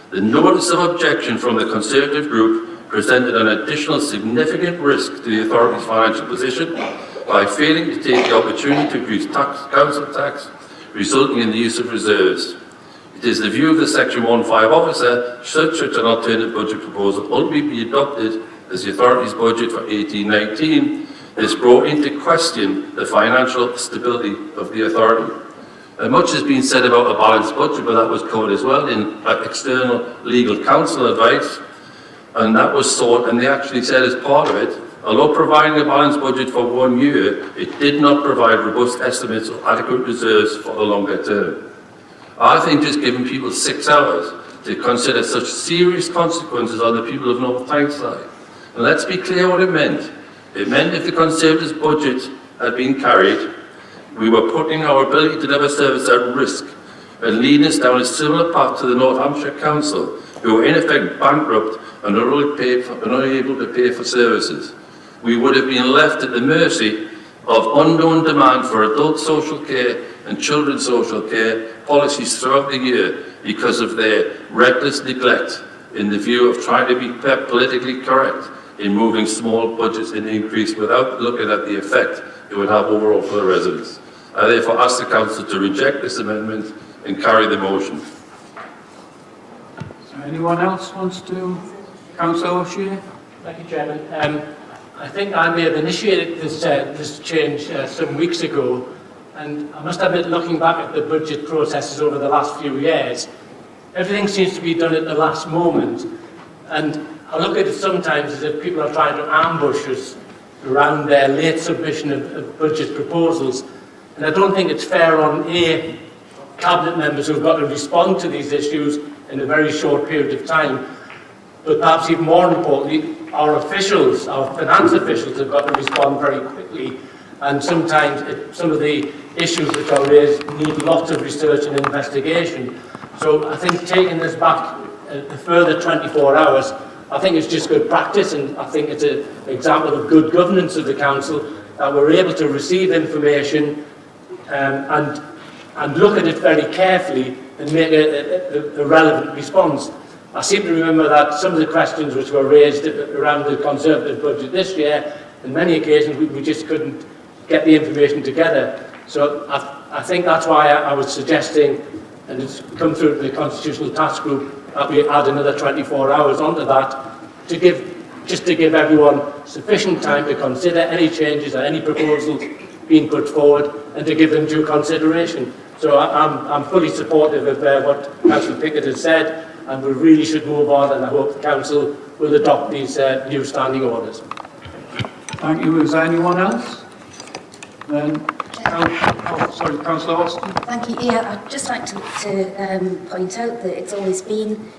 The notice of objection from the Conservative group presented an additional significant risk to the authority's financial position by failing to take the opportunity to reduce council tax, resulting in the use of reserves. It is the view of the Section 15 officer such an alternative budget proposal ultimately be adopted as the authority's budget for 18-19. This brought into question the financial stability of the authority. Much has been said about a balanced budget, but that was covered as well in external legal counsel advice, and that was sought, and they actually said as part of it, although providing a balanced budget for 1 year, it did not provide robust estimates or adequate reserves for the longer term. I think just giving people 6 hours to consider such serious consequences on the people of North Tyneside. And let's be clear what it meant. It meant if the Conservatives' budget had been carried, we were putting our ability to deliver service at risk and leading us down a similar path to the North Hampshire Council, who were in effect bankrupt and unable to pay for services. We would have been left at the mercy of unknown demand for adult social care and children's social care policies throughout the year because of their reckless neglect in the view of trying to be politically correct in moving small budgets in increase without looking at the effect it would have overall for the residents. I therefore ask the Council to reject this amendment and carry the motion. Anyone else wants to? Councillor O'Shea? Thank you, Chairman. I think I may have initiated this change some weeks ago, and I must admit, looking back at the budget processes over the last few years, everything seems to be done at the last moment, and I look at it sometimes as if people are trying to ambush us around their late submission of budget proposals, and I don't think it's fair on cabinet members who've got to respond to these issues in a very short period of time, but perhaps even more importantly, our officials, our finance officials, have got to respond very quickly, and sometimes some of the issues which are raised need lots of research and investigation. So I think taking this back a further 24 hours, I think it's just good practice, and I think it's an example of good governance of the council that we're able to receive information and look at it very carefully and make a relevant response. I seem to remember that some of the questions which were raised around the Conservative budget this year, on many occasions we just couldn't get the information together. So I think that's why I was suggesting, and it's come through the Constitutional Task Group, that we add another 24 hours onto that to give everyone sufficient time to consider any changes or any proposals being put forward and to give them due consideration. So I'm fully supportive of what Councillor Pickett has said, and we really should move on, and I hope the Council will adopt these new standing orders. Thank you. Is there anyone else? Then, sorry, Councillor Austin. Thank you. Yeah, I'd just like to point out that it's always been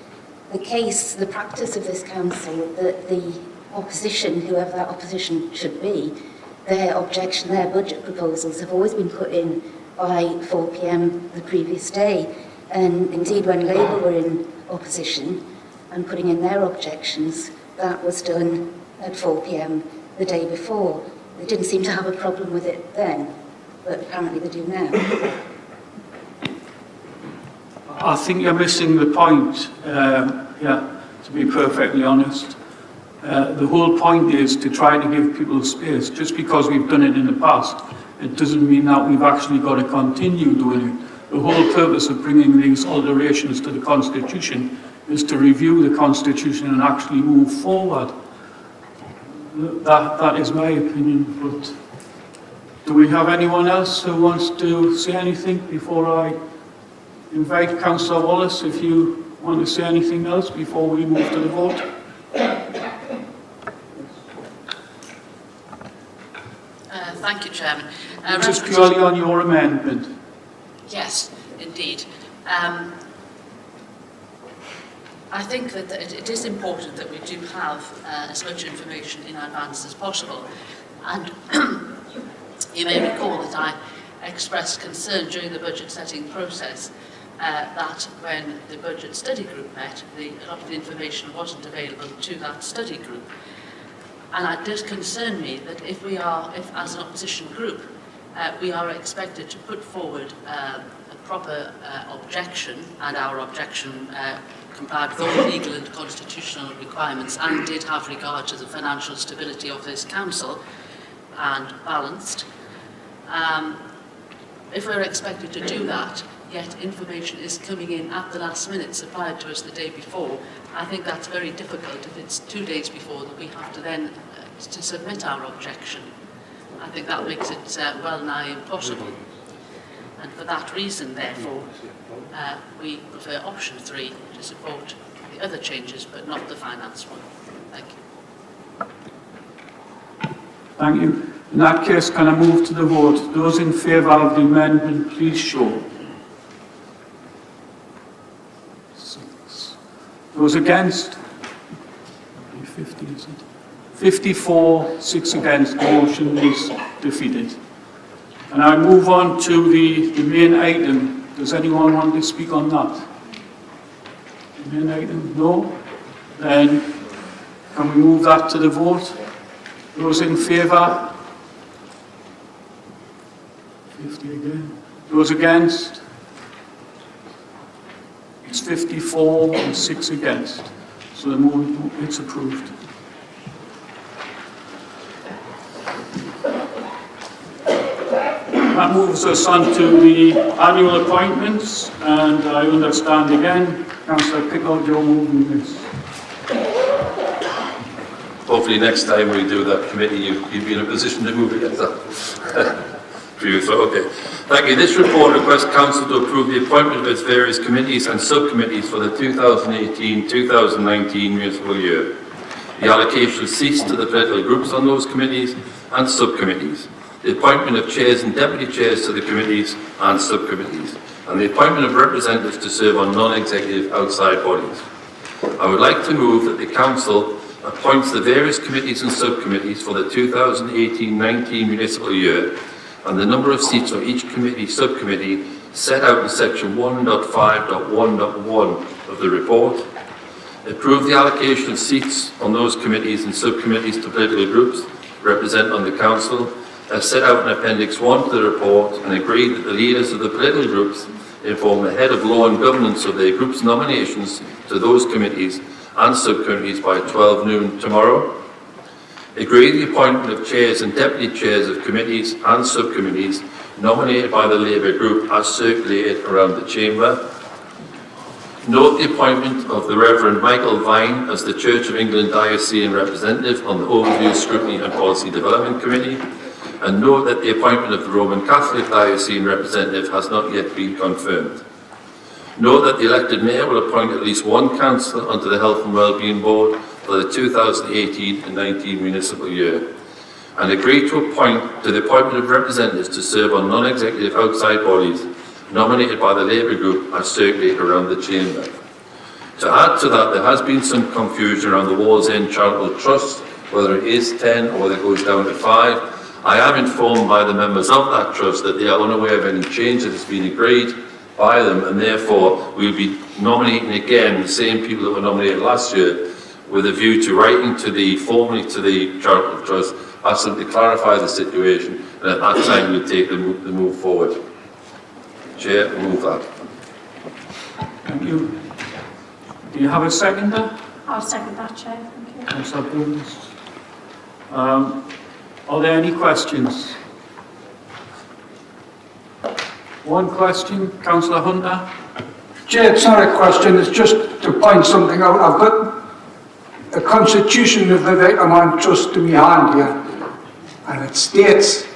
the case, the practice of this council, that the opposition, whoever that opposition should be, their objection, their budget proposals have always been put in by 4 p.m. the previous day. And indeed, when Labour were in opposition and putting in their objections, that was done at 4 p.m. the day before. They didn't seem to have a problem with it then, but apparently they do now. I think you're missing the point, to be perfectly honest. The whole point is to try to give people space. Just because we've done it in the past, it doesn't mean that we've actually got to continue doing it. The whole purpose of bringing these alterations to the Constitution is to review the Constitution and actually move forward. That is my opinion, but do we have anyone else who wants to say anything before I invite Councillor Wallace, if you want to say anything else before we move to the vote? Thank you, Chairman. Just purely on your amendment. Yes, indeed. I think that it is important that we do have as much information in advance as possible. And you may recall that I expressed concern during the budget setting process that when the budget study group met, a lot of the information wasn't available to that study group. And it does concern me that if as an opposition group, we are expected to put forward a proper objection, and our objection complied with all legal and constitutional requirements and did have regard to the financial stability of this council and balanced. If we're expected to do that, yet information is coming in at the last minute supplied to us the day before, I think that's very difficult if it's 2 days before that we have to then to submit our objection. I think that makes it well nigh impossible. And for that reason, therefore, we prefer option 3 to support the other changes, but not the finance one. Thank you. Thank you. In that case, can I move to the vote? Those in favour of the amendment, please show. 6. Those against? 50, is it? 54, 6 against. The motion is defeated. And I move on to the main item. Does anyone want to speak on that? The main item? No? Then can we move that to the vote? Those in favour? 50 again. Those against? It's 54 and 6 against. So it's approved. That moves us on to the annual appointments, and I understand again, Councillor Pickard, you're moving this. Hopefully next time we do that committee, you'll be in a position to move it for you. So, okay. Thank you. This report requests Council to approve the appointment of its various committees and subcommittees for the 2018-2019 municipal year. The allocation of seats to the political groups on those committees and subcommittees. The appointment of chairs and deputy chairs to the committees and subcommittees, and the appointment of representatives to serve on non-executive outside bodies. I would like to move that the Council appoints the various committees and subcommittees for the 2018-19 municipal year, and the number of seats of each committee subcommittee set out in section 1.5.1.1 of the report. Approve the allocation of seats on those committees and subcommittees to political groups represented on the Council, as set out in Appendix 1 to the report, and agree that the leaders of the political groups inform the head of law and governance of their group's nominations to those committees and subcommittees by 12 noon tomorrow. Agree the appointment of chairs and deputy chairs of committees and subcommittees nominated by the Labour group as circulated around the chamber. Note the appointment of the Reverend Michael Vine as the Church of England Diocesan Representative on the Overview, Scrutiny and Policy Development Committee, and note that the appointment of the Roman Catholic Diocesan representative has not yet been confirmed. Note that the elected mayor will appoint at least one councillor onto the Health and Wellbeing Board for the 2018-19 municipal year, and agree to the appointment of representatives to serve on non-executive outside bodies nominated by the Labour group as circulated around the chamber. To add to that, there has been some confusion around the Wallsend Charitable Trust, whether it is 10 or whether it goes down to 5. I am informed by the members of that trust that they are unaware of any change that has been agreed by them, and therefore we'll be nominating again the same people that were nominated last year, with a view to writing formally to the Charitable Trust, ask them to clarify the situation, and at that time we'll take the move forward. Chair, move that. Thank you. Do you have a seconder? I'll second that, Chair. Thank you. Councillor Boones. Are there any questions? One question, Councillor Hunter. Chair, it's not a question, it's just to point something out. I've got the constitution of the Wetermann Trust to my hand here, and it states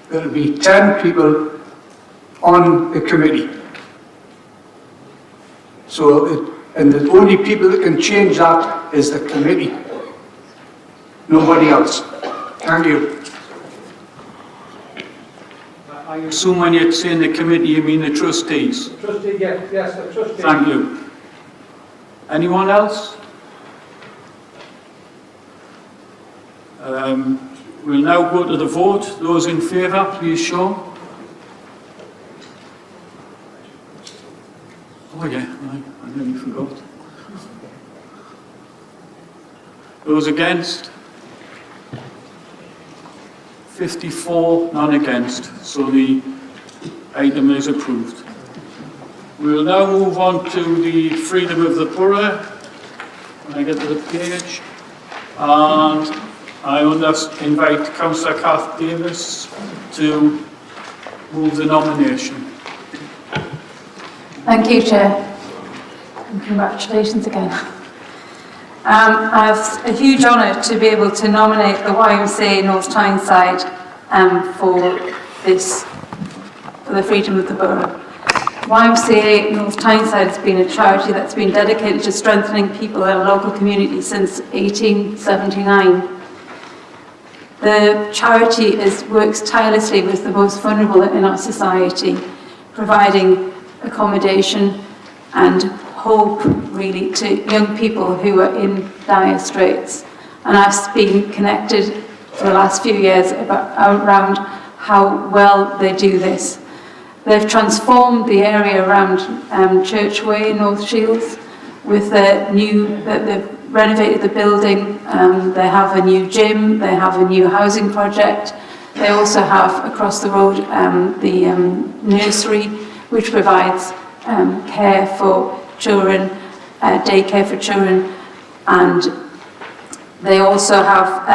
there'll be 10 people on the committee. And the only people that can change that is the committee, nobody else. Thank you. I assume when you're saying the committee, you mean the trustees? Trustee, yes, the trustee. Thank you. Anyone else? We'll now go to the vote. Those in favour, please show. Oh yeah, I nearly forgot. Those against? 54, none against, so the item is approved. We will now move on to the freedom of the borough. When I get to the page, and I will just invite Councillor Kath Davis to move the nomination. Thank you, Chair, and congratulations again. I have a huge honour to be able to nominate the YMCA North Tyneside for the freedom of the borough. YMCA North Tyneside has been a charity that's been dedicated to strengthening people in a local community since 1879. The charity works tirelessly with the most vulnerable in our society, providing accommodation and hope, really, to young people who are in dire straits. And I've been connected for the last few years around how well they do this. They've transformed the area around Churchway in North Shields with they've renovated the building, they have a new gym, they have a new housing project. They also have across the road the nursery, which provides care for children, daycare for children, and they also have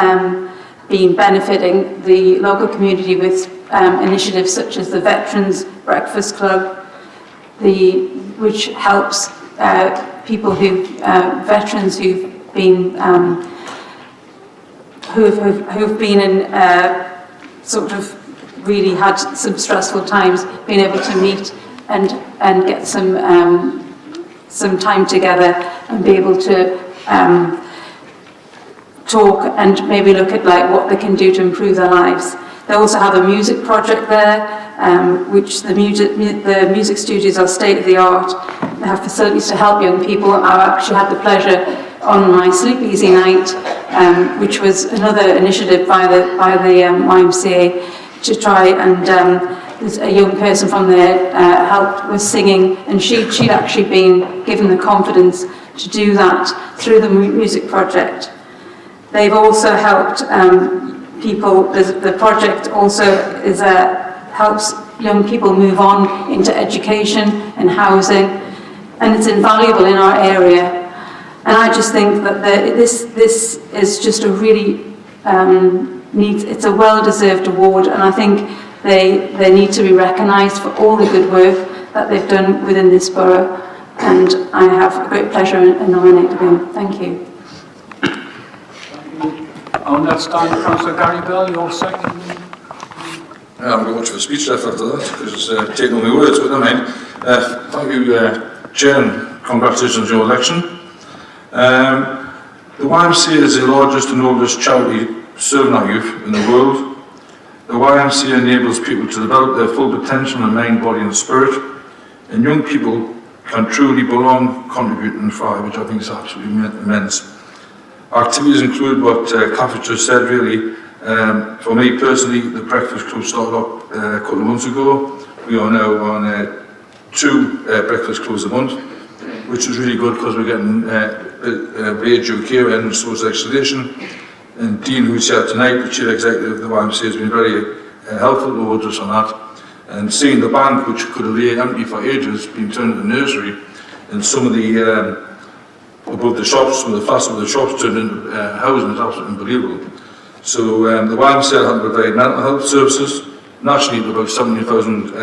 been benefiting the local community with initiatives such as the Veterans Breakfast Club, which helps people veterans who've been in sort of really had some stressful times, being able to meet and get some time together and be able to talk and maybe look at what they can do to improve their lives. They also have a music project there, which the music studios are state-of-the-art. They have facilities to help young people. I actually had the pleasure on my Sleep Easy night, which was another initiative by the YMCA to try and there's a young person from there helped with singing, and she'd actually been given the confidence to do that through the music project. They've also helped people. The project also helps young people move on into education and housing, and it's invaluable in our area. And I just think that this is just a really it's a well-deserved award, and I think they need to be recognised for all the good work that they've done within this borough, and I have a great pleasure in nominating them. Thank you. I understand, Councillor Gary Bell, your second. I haven't got much of a speech left after that, because it's taken all my words, but never mind. Thank you, Chair, and congratulations on your election. The YMCA is the largest and oldest charity serving our youth in the world. The YMCA enables people to develop their full potential in mind, body and spirit, and young people can truly belong, contribute and thrive, which I think is absolutely immense. Activities include what Cathy just said, really. For me personally, the Breakfast Club started up a couple of months ago. We are now on 2 Breakfast Clubs a month, which is really good because we're getting Rage UK and social legislation. And Dean, who's here tonight, the Chief Executive of the YMCA, has been very helpful towards us on that. And seeing the bank, which could have laid empty for ages, being turned into a nursery, and some of the above the shops, some of the flats above the shops turned into housing is absolutely unbelievable. So the YMCA help provide mental health services nationally to about 17,000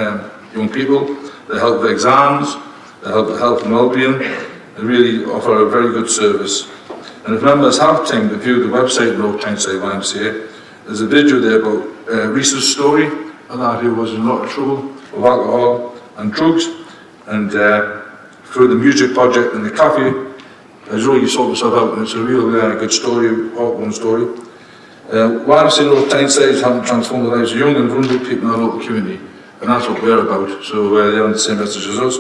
young people. They help with exams, they help with health and well-being. They really offer a very good service. And if members have time to view the website of North Tyneside YMCA, there's a video there about Reese's story, a lad who was in a lot of trouble with alcohol and drugs. And through the music project and the cafe, has really sorted himself out, and it's a real good story, heartwarming story. YMCA North Tyneside is helping transform the lives of young and vulnerable people in our local community, and that's what we're about, so they're on the same message as us.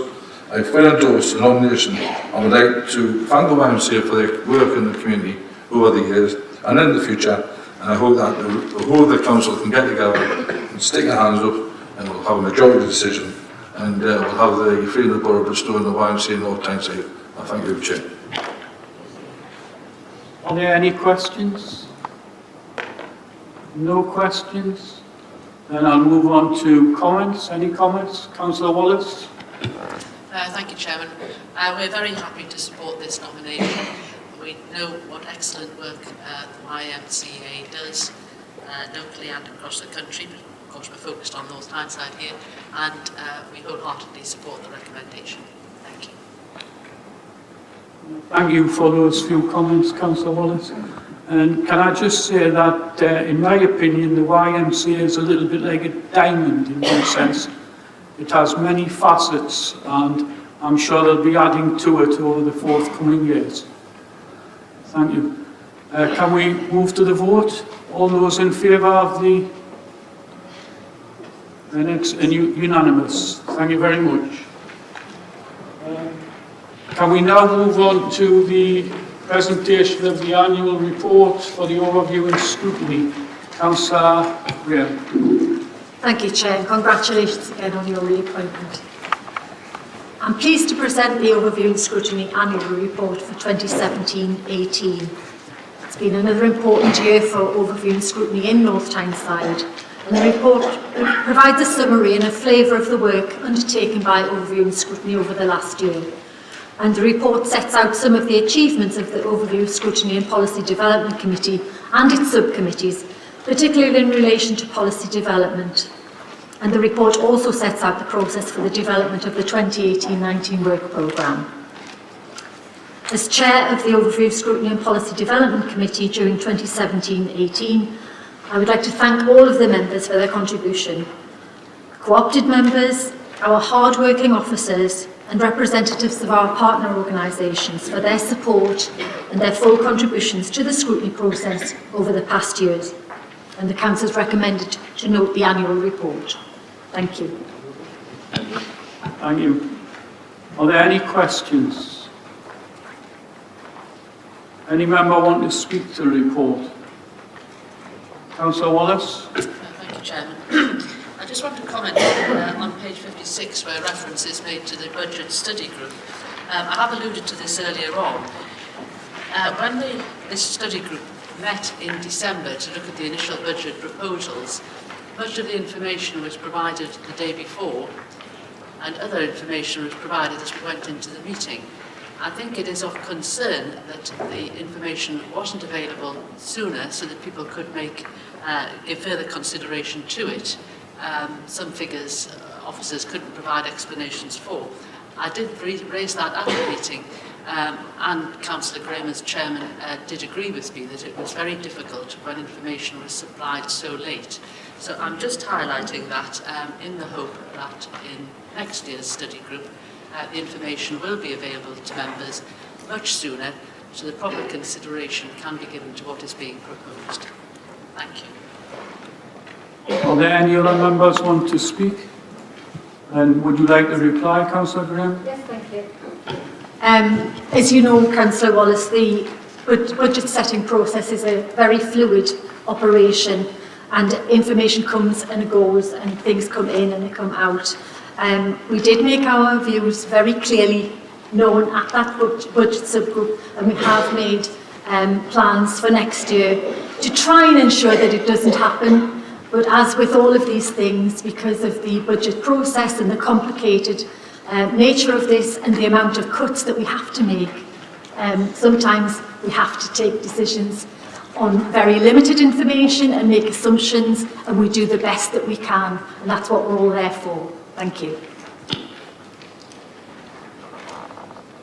I fully endorse the nomination and would like to thank the YMCA for their work in the community over the years and in the future, and I hope that the whole of the council can get together and stick their hands up, and we'll have a majority decision, and we'll have the freedom of the borough bestowed in the YMCA North Tyneside. I thank you, Chair. Are there any questions? No questions? Then I'll move on to comments. Any comments? Councillor Wallace? Thank you, Chairman. We're very happy to support this nomination. We know what excellent work the YMCA does locally and across the country, but of course we're focused on North Tyneside here, and we wholeheartedly support the recommendation. Thank you. Thank you for those few comments, Councillor Wallace. And can I just say that, in my opinion, the YMCA is a little bit like a diamond in one sense. It has many facets, and I'm sure they'll be adding to it over the forthcoming years. Thank you. Can we move to the vote? All those in favour of the... And it's unanimous. Thank you very much. Can we now move on to the presentation of the annual report for the overview and scrutiny? Councillor Graham. Thank you, Chair, and congratulations again on your reappointment. I'm pleased to present the Overview and Scrutiny Annual Report for 2017-18. It's been another important year for Overview and Scrutiny in North Tyneside, and the report provides a summary and a flavour of the work undertaken by Overview and Scrutiny over the last year. And the report sets out some of the achievements of the Overview, Scrutiny and Policy Development Committee and its subcommittees, particularly in relation to policy development. And the report also sets out the process for the development of the 2018-19 work programme. As Chair of the Overview, Scrutiny and Policy Development Committee during 2017-18, I would like to thank all of the members for their contribution. Co-opted members, our hard-working officers, and representatives of our partner organisations for their support and their full contributions to the scrutiny process over the past years. And the Council has recommended to note the annual report. Thank you. Thank you. Are there any questions? Any member want to speak to the report? Councillor Wallace? Thank you, Chairman. I just want to comment on page 56 where reference is made to the Budget Study Group. I have alluded to this earlier on. When this study group met in December to look at the initial budget proposals, much of the information was provided the day before, and other information was provided as we went into the meeting. I think it is of concern that the information wasn't available sooner so that people could give further consideration to it. Some figures officers couldn't provide explanations for. I did raise that at the meeting, and Councillor Graham, as Chairman, did agree with me that it was very difficult when information was supplied so late. So I'm just highlighting that in the hope that in next year's study group, the information will be available to members much sooner, so that proper consideration can be given to what is being proposed. Thank you. Are there any other members want to speak? And would you like to reply, Councillor Graham? Yes, thank you. As you know, Councillor Wallace, the budget setting process is a very fluid operation, and information comes and goes, and things come in and they come out. We did make our views very clearly known at that budget subgroup, and we have made plans for next year to try and ensure that it doesn't happen. But as with all of these things, because of the budget process and the complicated nature of this and the amount of cuts that we have to make, sometimes we have to take decisions on very limited information and make assumptions, and we do the best that we can, and that's what we're all there for. Thank you.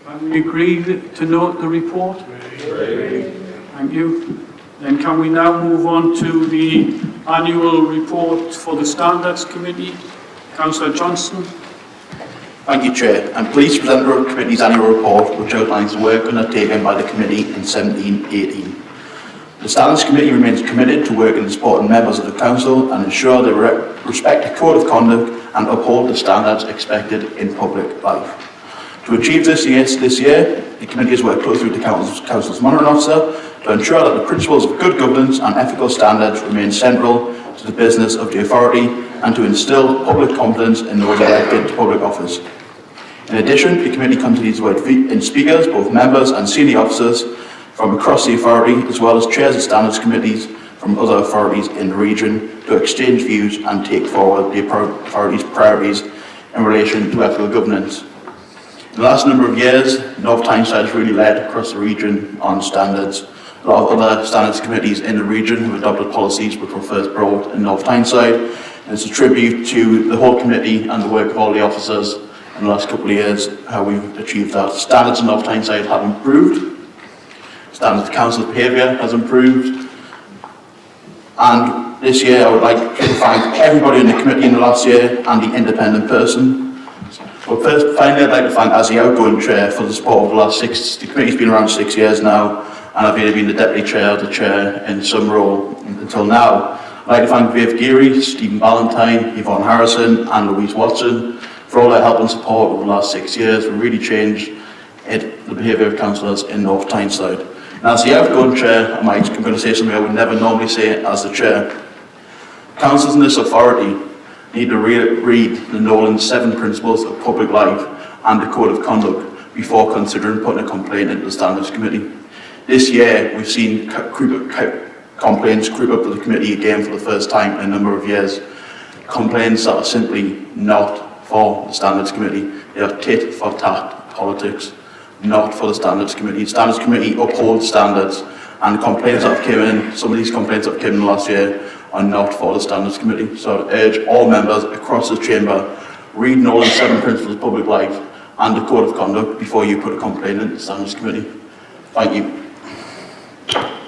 Can we agree to note the report? Thank you. Then can we now move on to the annual report for the Standards Committee? Councillor Johnson. Thank you, Chair. I'm pleased to present the committee's annual report, which outlines the work undertaken by the committee in 17-18. The Standards Committee remains committed to working to support members of the Council and ensure they respect the Code of Conduct and uphold the standards expected in public life. To achieve this year, the committee has worked closely with the Council's Monitoring Officer to ensure that the principles of good governance and ethical standards remain central to the business of the authority and to instil public confidence in those elected to public office. In addition, the committee continues to work in speakers, both members and senior officers from across the authority, as well as chairs of standards committees from other authorities in the region to exchange views and take forward the authority's priorities in relation to ethical governance. In the last number of years, North Tyneside has really led across the region on standards. A lot of other standards committees in the region have adopted policies which were first brought in North Tyneside, and it's a tribute to the whole committee and the work of all the officers in the last couple of years how we've achieved that. Standards in North Tyneside have improved. Standards of council behaviour has improved, and this year I would like to thank everybody in the committee in the last year and the independent person. But first, finally, I'd like to thank, as the outgoing chair, for the support of the last the committee's been around 6 years now, and I've either been the deputy chair or the chair in some role until now. I'd like to thank Viv Geary, Stephen Ballantyne, Yvonne Harrison and Louise Watson for all their help and support over the last 6 years. We've really changed the behaviour of councillors in North Tyneside. And as the outgoing chair, I'm going to say something I would never normally say as the chair. Councillors in this authority need to read the Nolan's 7 Principles of Public Life and the Code of Conduct before considering putting a complaint into the Standards Committee. This year, we've seen complaints creep up to the committee again for the first time in a number of years. Complaints that are simply not for the Standards Committee. They are tit-for-tat politics, not for the Standards Committee. The Standards Committee upholds standards, and complaints that have come in, some of these complaints that have come in the last year, are not for the Standards Committee. So I urge all members across the chamber, read Nolan's 7 Principles of Public Life and the Code of Conduct before you put a complaint in the Standards Committee. Thank you.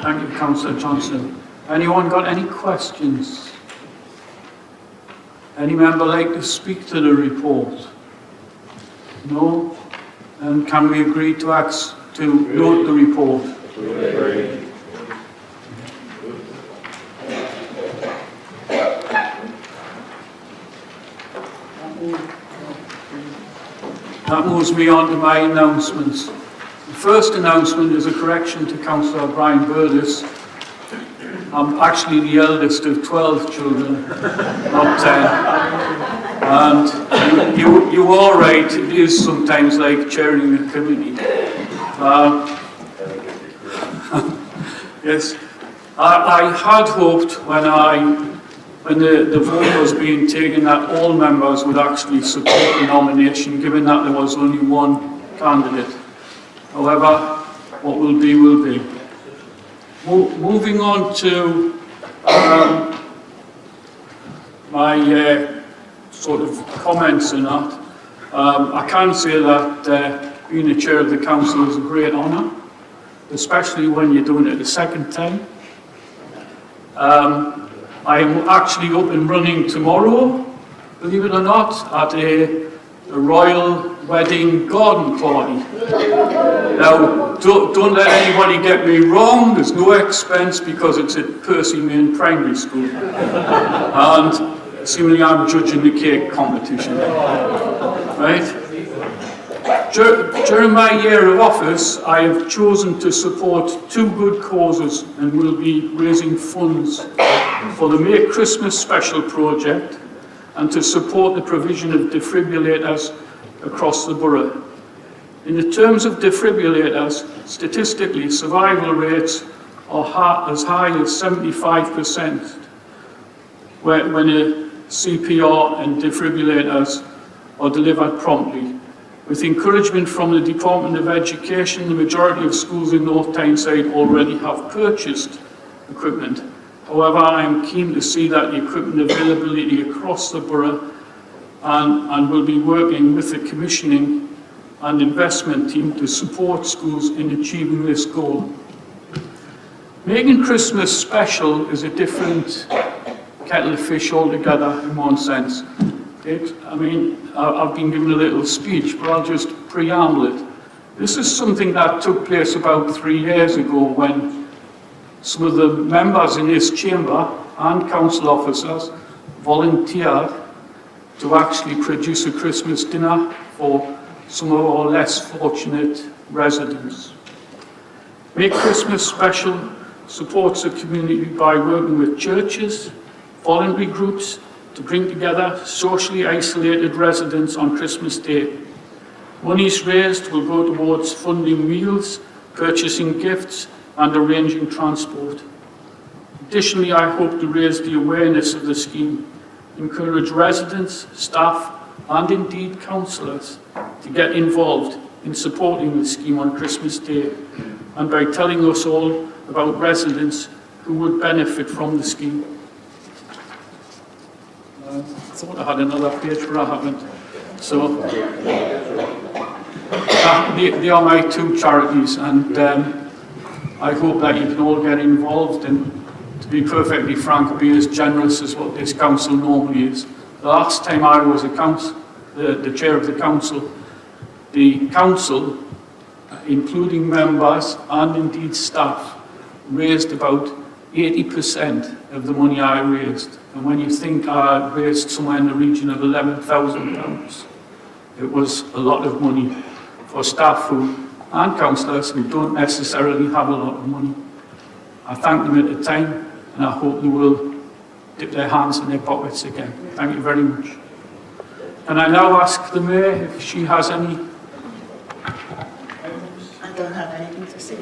Thank you, Councillor Johnson. Anyone got any questions? Any member like to speak to the report? No? And can we agree to note the report? That moves me on to my announcements. The first announcement is a correction to Councillor Brian Burgess. I'm actually the eldest of 12 children, not 10. And you are right, it is sometimes like chairing a committee. Yes, I had hoped when the vote was being taken that all members would actually support the nomination, given that there was only one candidate. However, what will be, will be. Moving on to my sort of comments on that, I can say that being the chair of the council is a great honour, especially when you're doing it the second time. I am actually up and running tomorrow, believe it or not, at a royal wedding garden party. Now, don't let anybody get me wrong, there's no expense because it's at Percy Main Primary School. And seemingly I'm judging the cake competition. Right? During my year of office, I have chosen to support two good causes and will be raising funds for the Make Christmas Special project and to support the provision of defibrillators across the borough. In the terms of defibrillators, statistically, survival rates are as high as 75% when a CPR and defibrillators are delivered promptly. With encouragement from the Department of Education, the majority of schools in North Tyneside already have purchased equipment. However, I am keen to see that the equipment availability across the borough and will be working with the commissioning and investment team to support schools in achieving this goal. Making Christmas special is a different kettle of fish altogether in one sense. I've been given a little speech, but I'll just preamble it. This is something that took place about 3 years ago when some of the members in this chamber and council officers volunteered to actually produce a Christmas dinner for some of our less fortunate residents. Make Christmas Special supports the community by working with churches, voluntary groups, to bring together socially isolated residents on Christmas Day. Monies raised will go towards funding meals, purchasing gifts, and arranging transport. Additionally, I hope to raise the awareness of the scheme, encourage residents, staff, and indeed councillors to get involved in supporting the scheme on Christmas Day, and by telling us all about residents who would benefit from the scheme. I thought I had another page, but I haven't. So, they are my two charities, and I hope that you can all get involved and, to be perfectly frank, be as generous as what this council normally is. The last time I was the chair of the council, including members and indeed staff, raised about 80% of the money I raised. And when you think I raised somewhere in the region of £11,000, it was a lot of money for staff and councillors who don't necessarily have a lot of money. I thank them at the time, and I hope they will dip their hands in their pockets again. Thank you very much. Can I now ask the Mayor if she has any? I don't have anything to say.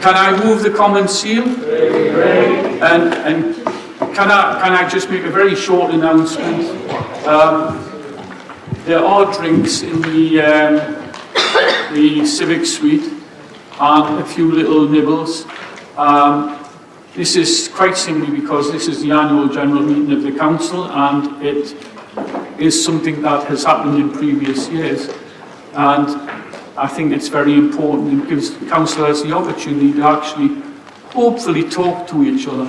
Can I move the common seal? And can I just make a very short announcement? There are drinks in the Civic Suite and a few little nibbles. This is quite simply because this is the annual general meeting of the council, and it is something that has happened in previous years. And I think it's very important. It gives councillors the opportunity to actually hopefully talk to each other.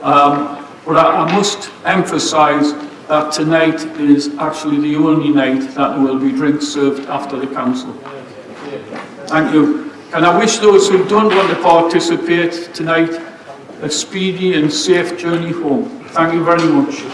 But I must emphasise that tonight is actually the only night that there will be drinks served after the council. Thank you. And I wish those who don't want to participate tonight a speedy and safe journey home. Thank you very much.